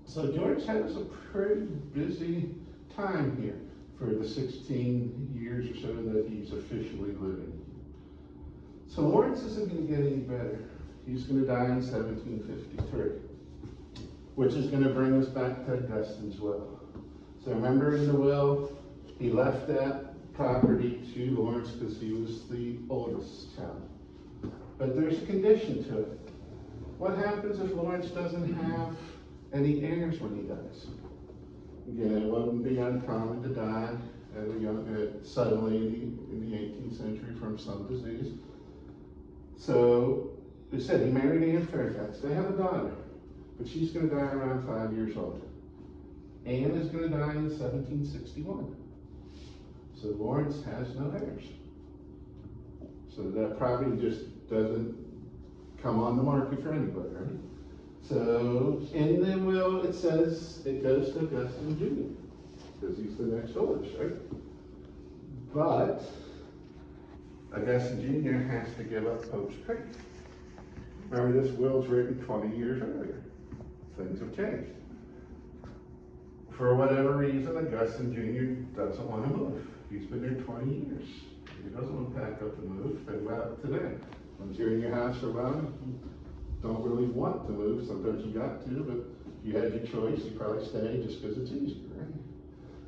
S3: So George has a pretty busy time here for the 16 years or so that he's officially living. So Lawrence isn't going to get any better. He's going to die in 1753, which is going to bring us back to Augustin's will. So remember in the will, he left that property to Lawrence because he was the oldest child. But there's a condition to it. What happens if Lawrence doesn't have any heirs when he dies? Again, it wouldn't be uncommon to die at a young, suddenly in the 18th century from some disease. So, they said he married Anne Fairfax. They have a daughter, but she's going to die around 5 years old. Anne is going to die in 1761. So Lawrence has no heirs. So that property just doesn't come on the market for anybody, right? So in the will, it says it goes to Augustine Jr. because he's the next oldest, right? But Augustine Jr. has to give up Pope's Creek. Remember, this will's written 20 years earlier. Things have changed. For whatever reason, Augustine Jr. doesn't want to move. He's been there 20 years. He doesn't want to pack up and move. Think about it today. Once you're in your house for a while, don't really want to move. Sometimes you got to, but if you had your choice, you probably stay just because it's easier, right?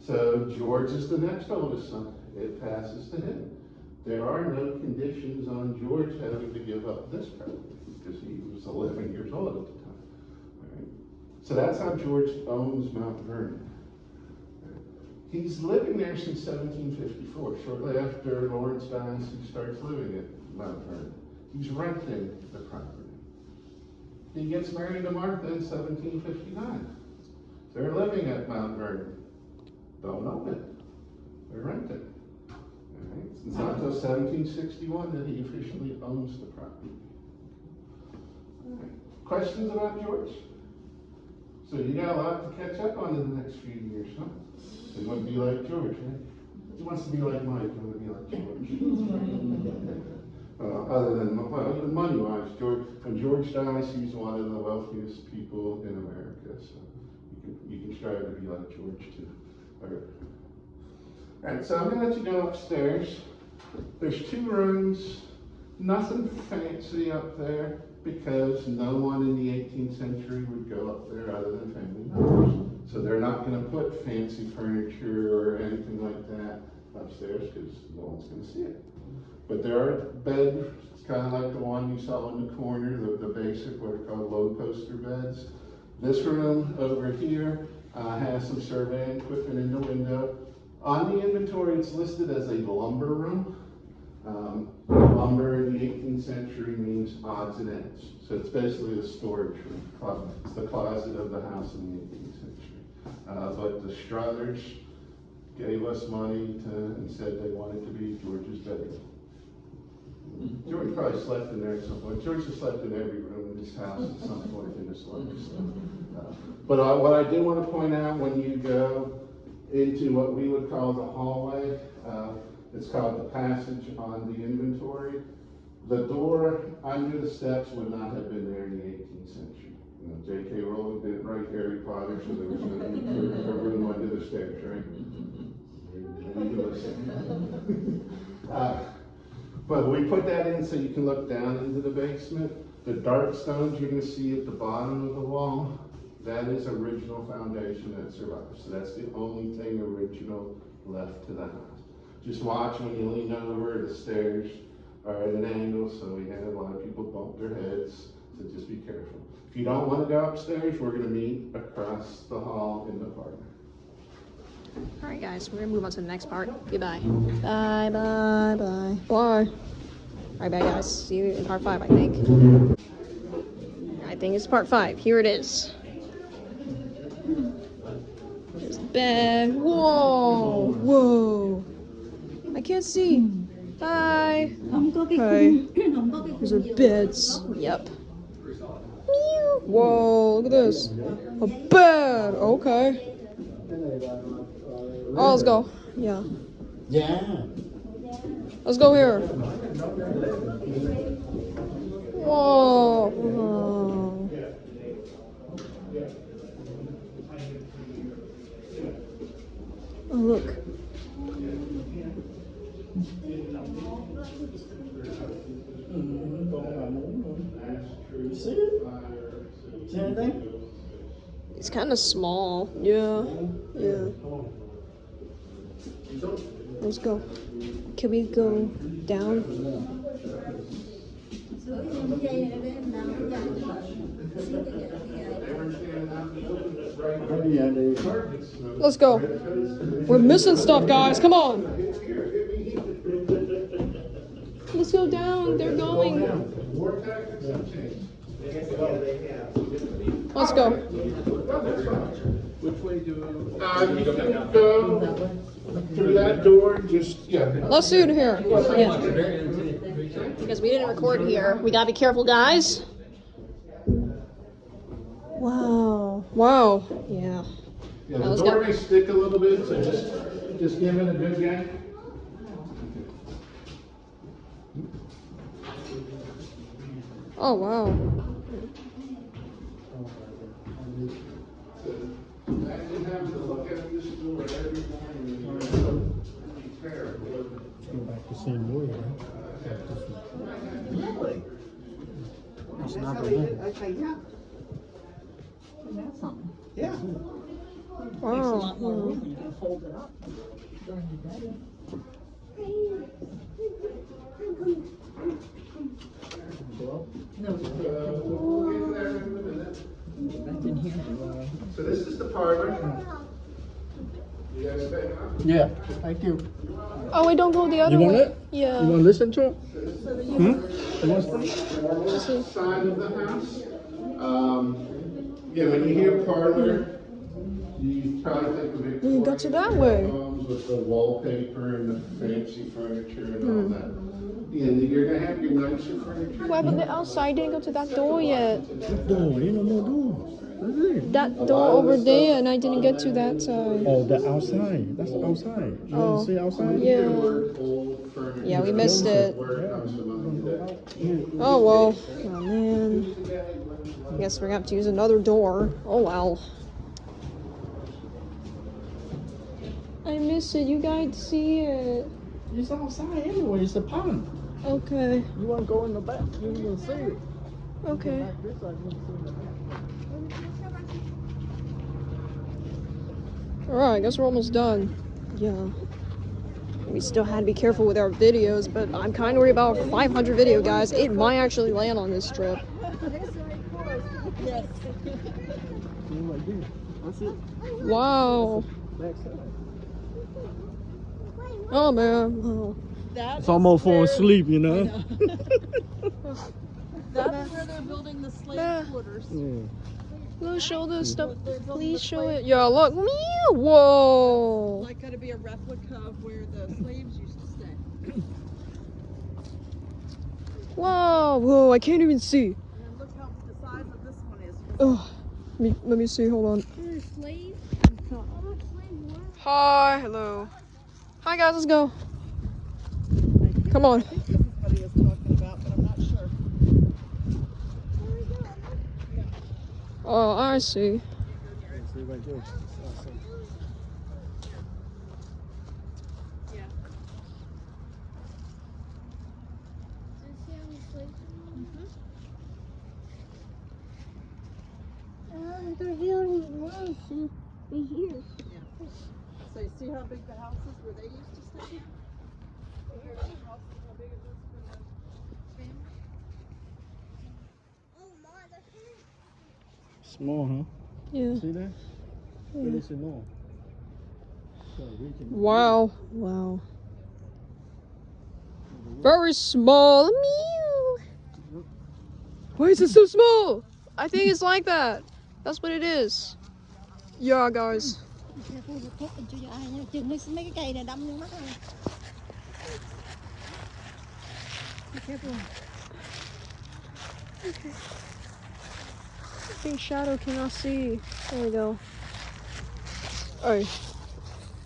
S3: So George is the next oldest son. It passes to him. There are no conditions on George having to give up this property because he was 11 years old at the time. Right? So that's how George owns Mount Vernon. He's living there since 1754. Shortly after Lawrence dies, he starts living at Mount Vernon. He's renting the property. He gets married to Martha in 1759. They're living at Mount Vernon. Don't own it. They're renting. Right? It's not until 1761 that he officially owns the property. All right. Questions about George? So you got a lot to catch up on in the next few years, huh? So you want to be like George, right? He wants to be like Mike, you want to be like George. Other than, well, even money-wise, when George dies, he's one of the wealthiest people in America. So you can strive to be like George too. All right, so I'm going to let you go upstairs. There's 2 rooms, nothing fancy up there because no one in the 18th century would go up there other than family members. So they're not going to put fancy furniture or anything like that upstairs because no one's going to see it. But there are beds, it's kind of like the one you saw in the corner, the basic, what are called low poster beds. This room over here has some surveying equipment in the window. On the inventory, it's listed as a lumber room. Lumber in the 18th century means odds and ends. So it's basically a storage room. It's the closet of the house in the 18th century. But the Struthers gave us money and said they wanted to be George's bedroom. George probably slept in there at some point. George has slept in every room in this house at some point in his life. But what I do want to point out, when you go into what we would call the hallway, it's called the passage on the inventory. The door under the steps would not have been there in the 18th century. You know, J.K. Rowling didn't write Harry Potter, so there was no need for a room under the stairs, right? But we put that in so you can look down into the basement. The dark stones you're going to see at the bottom of the wall, that is original foundation that survives. So that's the only thing original left to the house. Just watch when you lean over, the stairs are at an angle, so we had a lot of people bump their heads, so just be careful. If you don't want to go upstairs, we're going to meet across the hall in the park.
S1: All right, guys, we're gonna move on to the next part. Goodbye. Bye, bye, bye. Bye. All right, bye, guys. See you in part 5, I think. I think it's part 5. Here it is. There's the bed. Whoa, whoa. I can't see. Hi.
S6: Không có cái
S1: Hi.
S6: khung, không có cái
S1: These are
S6: khung
S1: beds. Yep. Meow. Whoa, look at this. A bed. Okay. Oh, let's go. Yeah.
S8: Yeah.
S1: Let's go here. Whoa. Whoa. Oh, look.
S8: You see it? See anything?
S1: It's kind of small. Yeah. Yeah. Let's go. Can we go down? Let's go. We're missing stuff, guys. Come on. Let's go down. They're going. Let's go.
S3: Which way do you can go through that door? Just
S1: Let's do it here. Yeah. Because we didn't record here. We gotta be careful, guys. Wow. Wow. Yeah.
S3: Yeah,
S1: Now
S3: the
S1: let's
S3: door
S1: go.
S3: may stick a little bit, so just give it a good yank.
S1: Oh, wow.
S3: Imagine having to look at this door every morning when you prepare.
S8: Go back to same way, right? That's not the one.
S5: Okay, yeah. And that's something.
S8: Yeah.
S5: Makes a
S1: Wow.
S5: lot more room when you can fold it up during the day. No,
S3: We'll get to that in a minute.
S5: that's in here.
S3: So this is the parlor. You guys stay on?
S8: Yeah. Thank you.
S1: Oh, we don't go the other
S8: You want
S1: way.
S8: it?
S1: Yeah.
S8: You want to listen to it? You want some?
S3: Side of the house. Yeah, when you hear parlor, you probably think of it.
S1: You got you that way.
S3: With the wallpaper and the fancy furniture and all that. And you're gonna have your nicer furniture.
S1: What happened the outside? Didn't go to that door yet.
S8: What door? You know more door. What is it?
S1: That door over there, and I didn't get to that side.
S8: Oh, the outside. That's the outside. You
S1: Oh.
S8: want to see outside?
S1: Yeah.
S3: Old furniture.
S1: Yeah, we missed it.
S3: Where it comes from today.
S1: Oh, well. Oh, man. I guess we're gonna have to use another door. Oh, wow. I miss it. You guys see it.
S8: It's outside anyway. It's a pond.
S1: Okay.
S8: You want to go in the back? You can see it.
S1: Okay.
S8: Like this, I can see the back.
S1: Alright, I guess we're almost done. Yeah. We still had to be careful with our videos, but I'm kind of worried about 500 video, guys. It might actually land on this trip.
S5: Yes.
S8: Like this. That's it.
S1: Wow.
S8: Back side.
S1: Oh, man. Oh.
S8: It's almost falling asleep, you know?
S5: That's where they're building the slave quarters.
S8: Yeah.
S1: Look, show this stuff. Please show it. Yeah, look. Meow. Whoa.
S5: Like going to be a replica of where the slaves used to stay.
S1: Whoa. Whoa, I can't even see.
S5: And look how the size of this one is.
S1: Oh, let me see. Hold on.
S7: There's slaves.
S1: Hi. Hello. Hi, guys. Let's go. Come on.
S5: I think this is what he was talking about, but I'm not sure.
S1: Oh, I see.
S8: See right there.
S7: They're building one to be here.
S5: So you see how big the house is where they used to stay? Here's the house, how big it is for the family.
S7: Oh my, that's big.
S8: Small, huh?
S1: Yeah.
S8: See that? But it's small. So we can.
S1: Wow. Wow. Very small. Meow. Why is it so small? I think it's like that. That's what it is. Yeah, guys.
S6: Chừng mấy cái cây này đâm vô mắt rồi.
S2: Be careful.
S1: Okay. I think Shadow cannot see. There we go. Alright.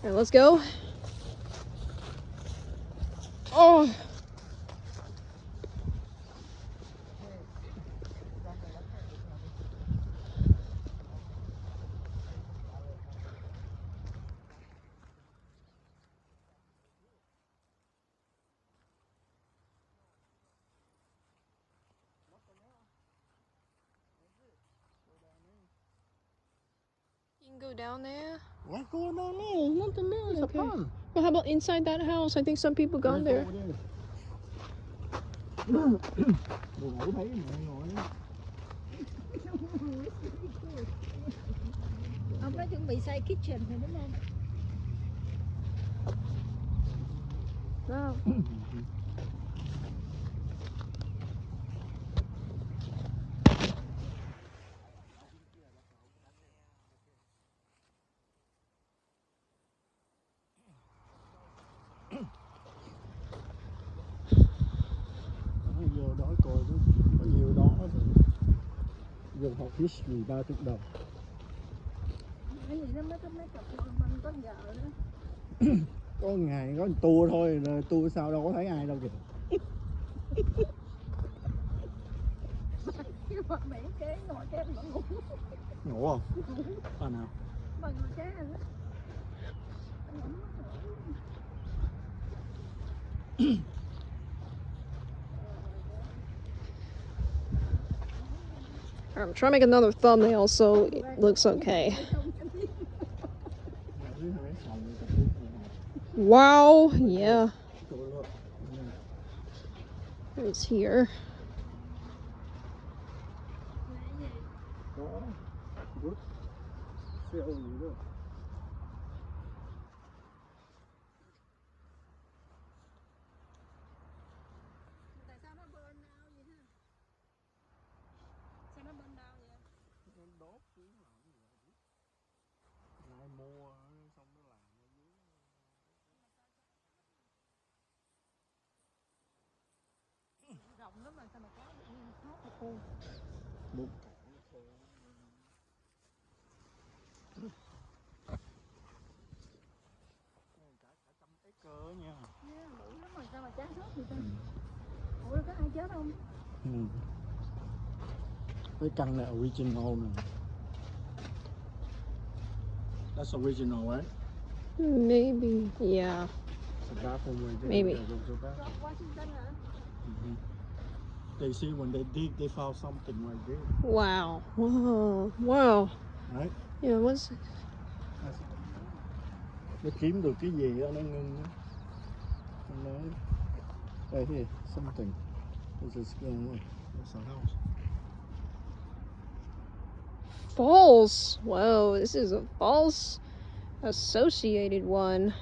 S1: Alright, let's go. Oh! You can go down there.
S8: What's going on there? There's nothing there. It's
S1: Okay.
S8: a pond.
S1: Well, how about inside that house? I think some people gone there.
S8: Buồn ngủ thấy mẹ ngồi đó.
S2: Ông đã chuẩn bị xây kitchen rồi đúng không?
S1: Wow.
S8: Vô đó coi có nhiều đó vô học history 30 đồng.
S2: Cái gì đó mấy cặp mình có vợ đó.
S8: Có ngày có tour thôi, rồi tour sao đâu có thấy ai đâu kìa.
S2: Mà mẹ kế ngồi kế mà ngủ.
S8: Ngủ không? À nào?
S2: Mà ngồi kế rồi đó.
S1: I'm trying to make another thumbnail so it looks okay. Wow, yeah. It's here.
S2: Tại sao nó burn out vậy ha? Sao nó burn out vậy?
S8: Đốt xuống lại mua xong nó làm ở dưới.
S2: Rộng lắm mà sao mà cá bị thoát một khu.
S8: Một cả 100 acre nha.
S2: Bự lắm mà sao mà cá thoát vậy ta? Ủa có ai chết không?
S8: Cái căn này original nè. That's original, right?
S1: Maybe, yeah.
S8: It's a bathroom right there.
S1: Maybe.
S2: Washington hả?
S8: They see when they dig, they found something right there.
S1: Wow. Whoa. Wow.
S8: Right?
S1: Yeah, what's
S8: Nó kiếm được cái gì đó, nó ngưng đó. Nó nói, right here, something. This is what's our house?
S1: false? Whoa, this is a false associated one.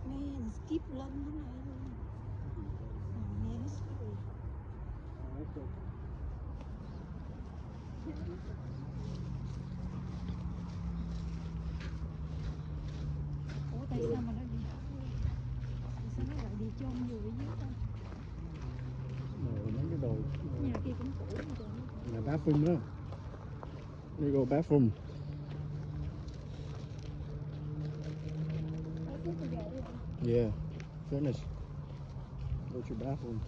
S2: Man, skip lên thế này luôn. Man, it's scary. Ủa tại sao mà nó đi? Tại sao nó lại đi chôn người ở dưới ta?
S8: Mấy cái đồ.
S2: Nhà kia cũng cũ rồi.
S8: Là bathroom đó. There you go, bathroom. Yeah, finished. Go to bathroom.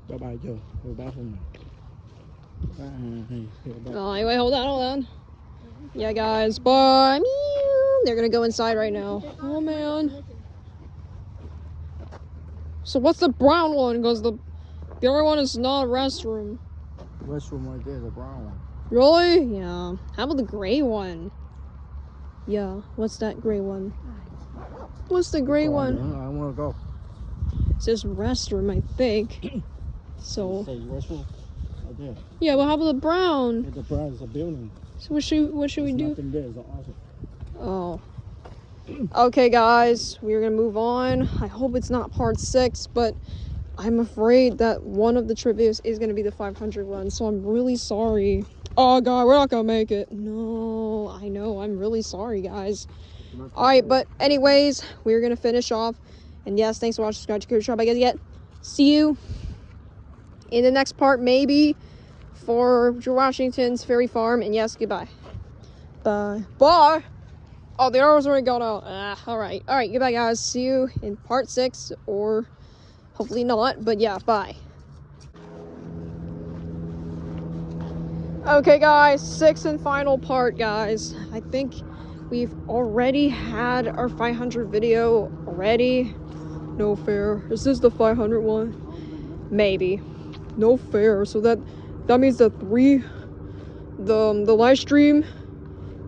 S8: Bye bye chưa? Go bathroom.
S1: Oh, anyway, hold on. Yeah, guys, bye. Meow. They're gonna go inside right now. Oh man. So what's the brown one? Because the other one is not a restroom.
S8: Restroom right there, the brown one.
S1: Really? Yeah. How about the gray one? Yeah. What's that gray one? What's the gray one?
S8: I want to go.
S1: It says restroom, I think. So.
S8: It says restroom right there.
S1: Yeah. Well, how about the brown?
S8: Yeah, the brown is a building.
S1: So what should we do?
S8: Nothing there. It's awesome.
S1: Oh. Okay, guys, we're gonna move on. I hope it's not part 6, but I'm afraid that one of the trivias is gonna be the 500 one, so I'm really sorry. Oh god, we're not gonna make it. No, I know, I'm really sorry, guys. Alright, but anyways, we're gonna finish off And yes, thanks for watching. Subscribe to Curious Shop. I guess yet. See you in the next part, maybe, for George Washington's Ferry Farm. And yes, goodbye. Bye. Bye! Oh, the arrow's already gone out. Alright. Alright, goodbye, guys. See you in part 6, or hopefully not. But yeah, bye. Okay, guys. 6th and final part, guys. I think we've already had our 500 video already. No fair. Is this the 500 one? Maybe. No fair. So that means that the live stream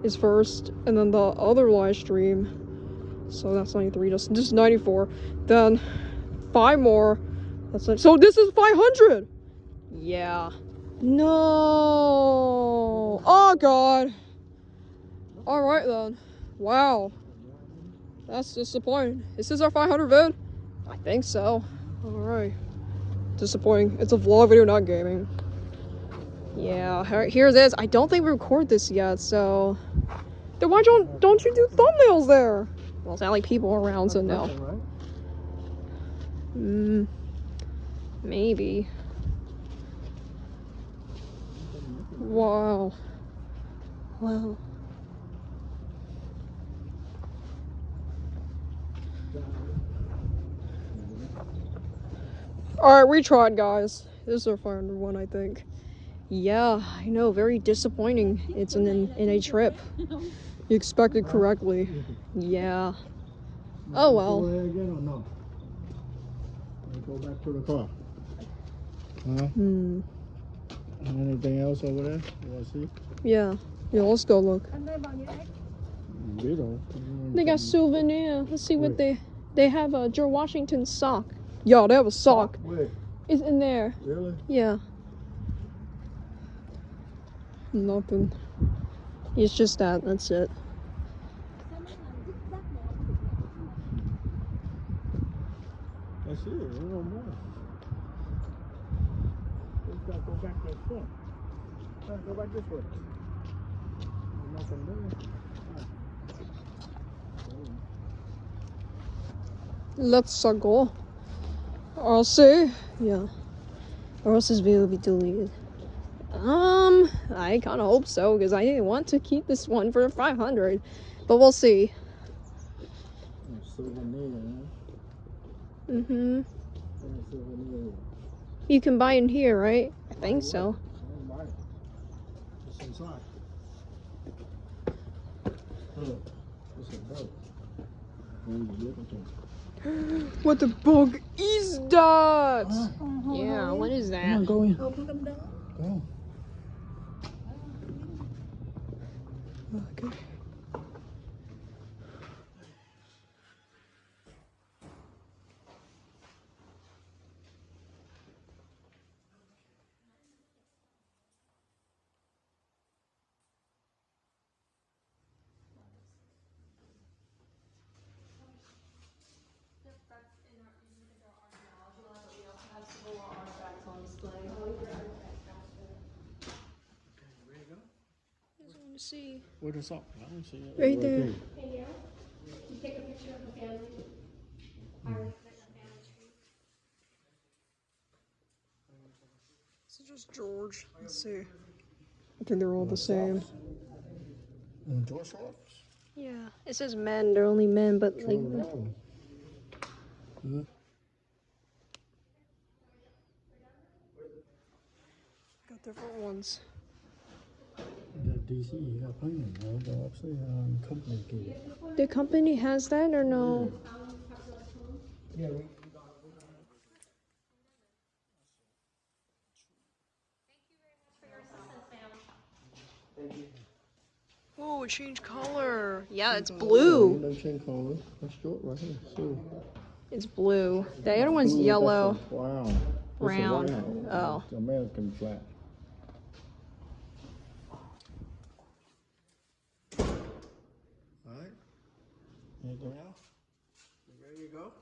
S1: is first, and then the other live stream, so that's 93, this is 94, then 5 more, that's it. So this is 500. Yeah. No. Oh god. All right then. Wow, that's disappointing. Is this our 500 vid? I think so. All right. Disappointing. It's a vlog video, not gaming. Yeah, here it is. I don't think we record this yet, so then why don't you do thumbnails there? Well, it's not like people around, so no. Maybe. Wow. Wow. Alright, we tried, guys. This is our 500 one, I think. Yeah, I know, very disappointing. It's in a trip. You expected correctly. Yeah. Oh well.
S8: Go there again or no? Go back to the car. Huh? Anything else over there? You want to see?
S1: Yeah. Yeah, let's go look.
S8: Little.
S1: They got souvenir. Let's see what they have. A George Washington sock. Yeah, they have a sock.
S8: Where?
S1: It's in there.
S8: Really?
S1: Yeah. Nothing. It's just that. That's it.
S8: That's it. Ain't no more. Just gotta go back that front. Go back this way. Nothing there.
S1: Let's go. I'll see. Yeah. Or else this video will be deleted. I kind of hope so, because I didn't want to keep this one for 500. But we'll see. You can buy in here, right? I think so.
S8: It's inside. It's a boat.
S1: What the bug is that? Yeah, what is that?
S8: Come on, go in. Go.
S1: Okay. See.
S8: Where's the sock? I don't see it.
S1: Right there.
S7: Hey, Neil, you take a picture of the family.
S1: This is just George. Let's see. I think they're all the same.
S8: George socks?
S1: Yeah. It says men. They're only men, but like. Got different ones.
S8: You got DC, you got Pioneer, the upstairs company gave it.
S1: The company has that or no?
S8: Yeah.
S1: Oh, it changed color. Yeah, it's blue.
S8: No change color. That's short right here. See.
S1: It's blue. The other one's yellow.
S8: Wow.
S1: Round. Oh.
S8: It's American flag. Alright. Anything else? You ready to go?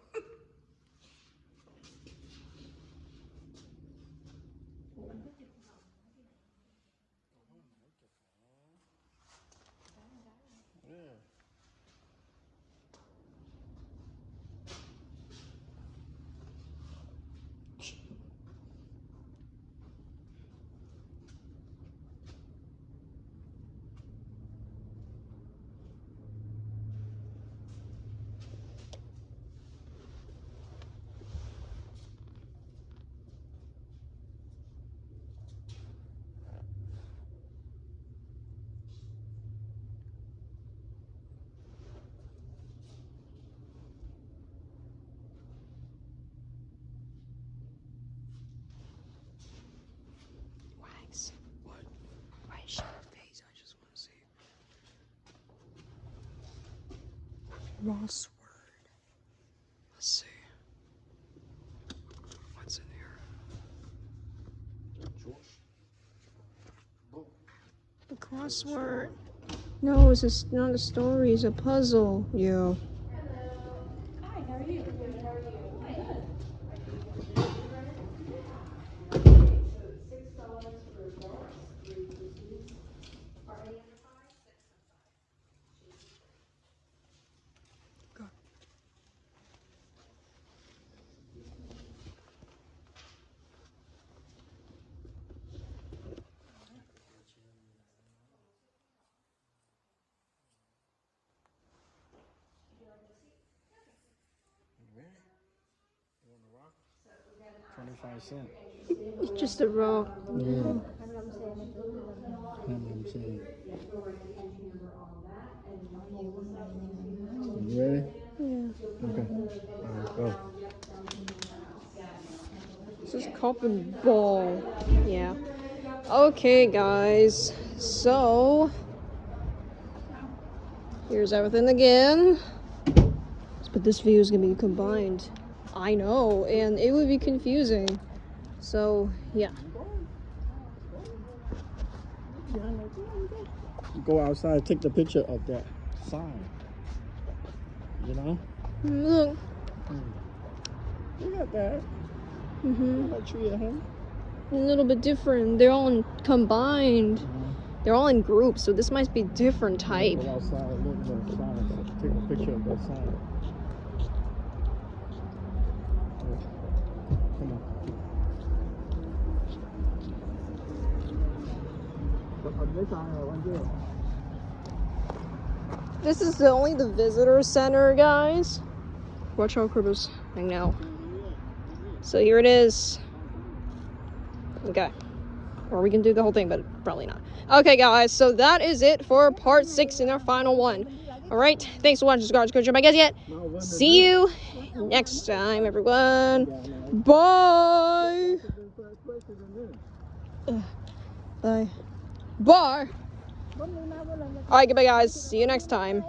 S1: face. What? Why is she her face? I just want to see. Crossword. Let's see. What's in here? A crossword. No, it's not a story. It's a puzzle. Yeah.
S4: Hi, how are you? Good, how are you? Good. $6 for adults, 3 for students. Are any under 5? 6 and 5.
S1: Go.
S8: Really? You want a rock? 25 cents.
S1: It's just a rock.
S8: Yeah. I'm saying. You ready?
S1: Yeah.
S8: Okay. Go.
S1: This is cup and ball. Yeah. Okay, guys. So here's everything again. But this video is gonna be combined. I know, and it would be confusing. So yeah.
S8: Go outside, take the picture of that sign. You know?
S1: Look.
S8: Look at that. That tree at home.
S1: A little bit different. They're all combined. They're all in groups, so this might be different type.
S8: Go outside, look at the sign. Take a picture of that sign. Come on.
S1: This is only the visitor center, guys. Watch how Cribble's hanging out. So here it is. Okay. Or we can do the whole thing, but probably not. Okay, guys, so that is it for part 6 and our final one. Alright, thanks for watching. Subscribe, go check my guys yet. See you next time, everyone. Bye. Bye. Alright, goodbye, guys. See you next time.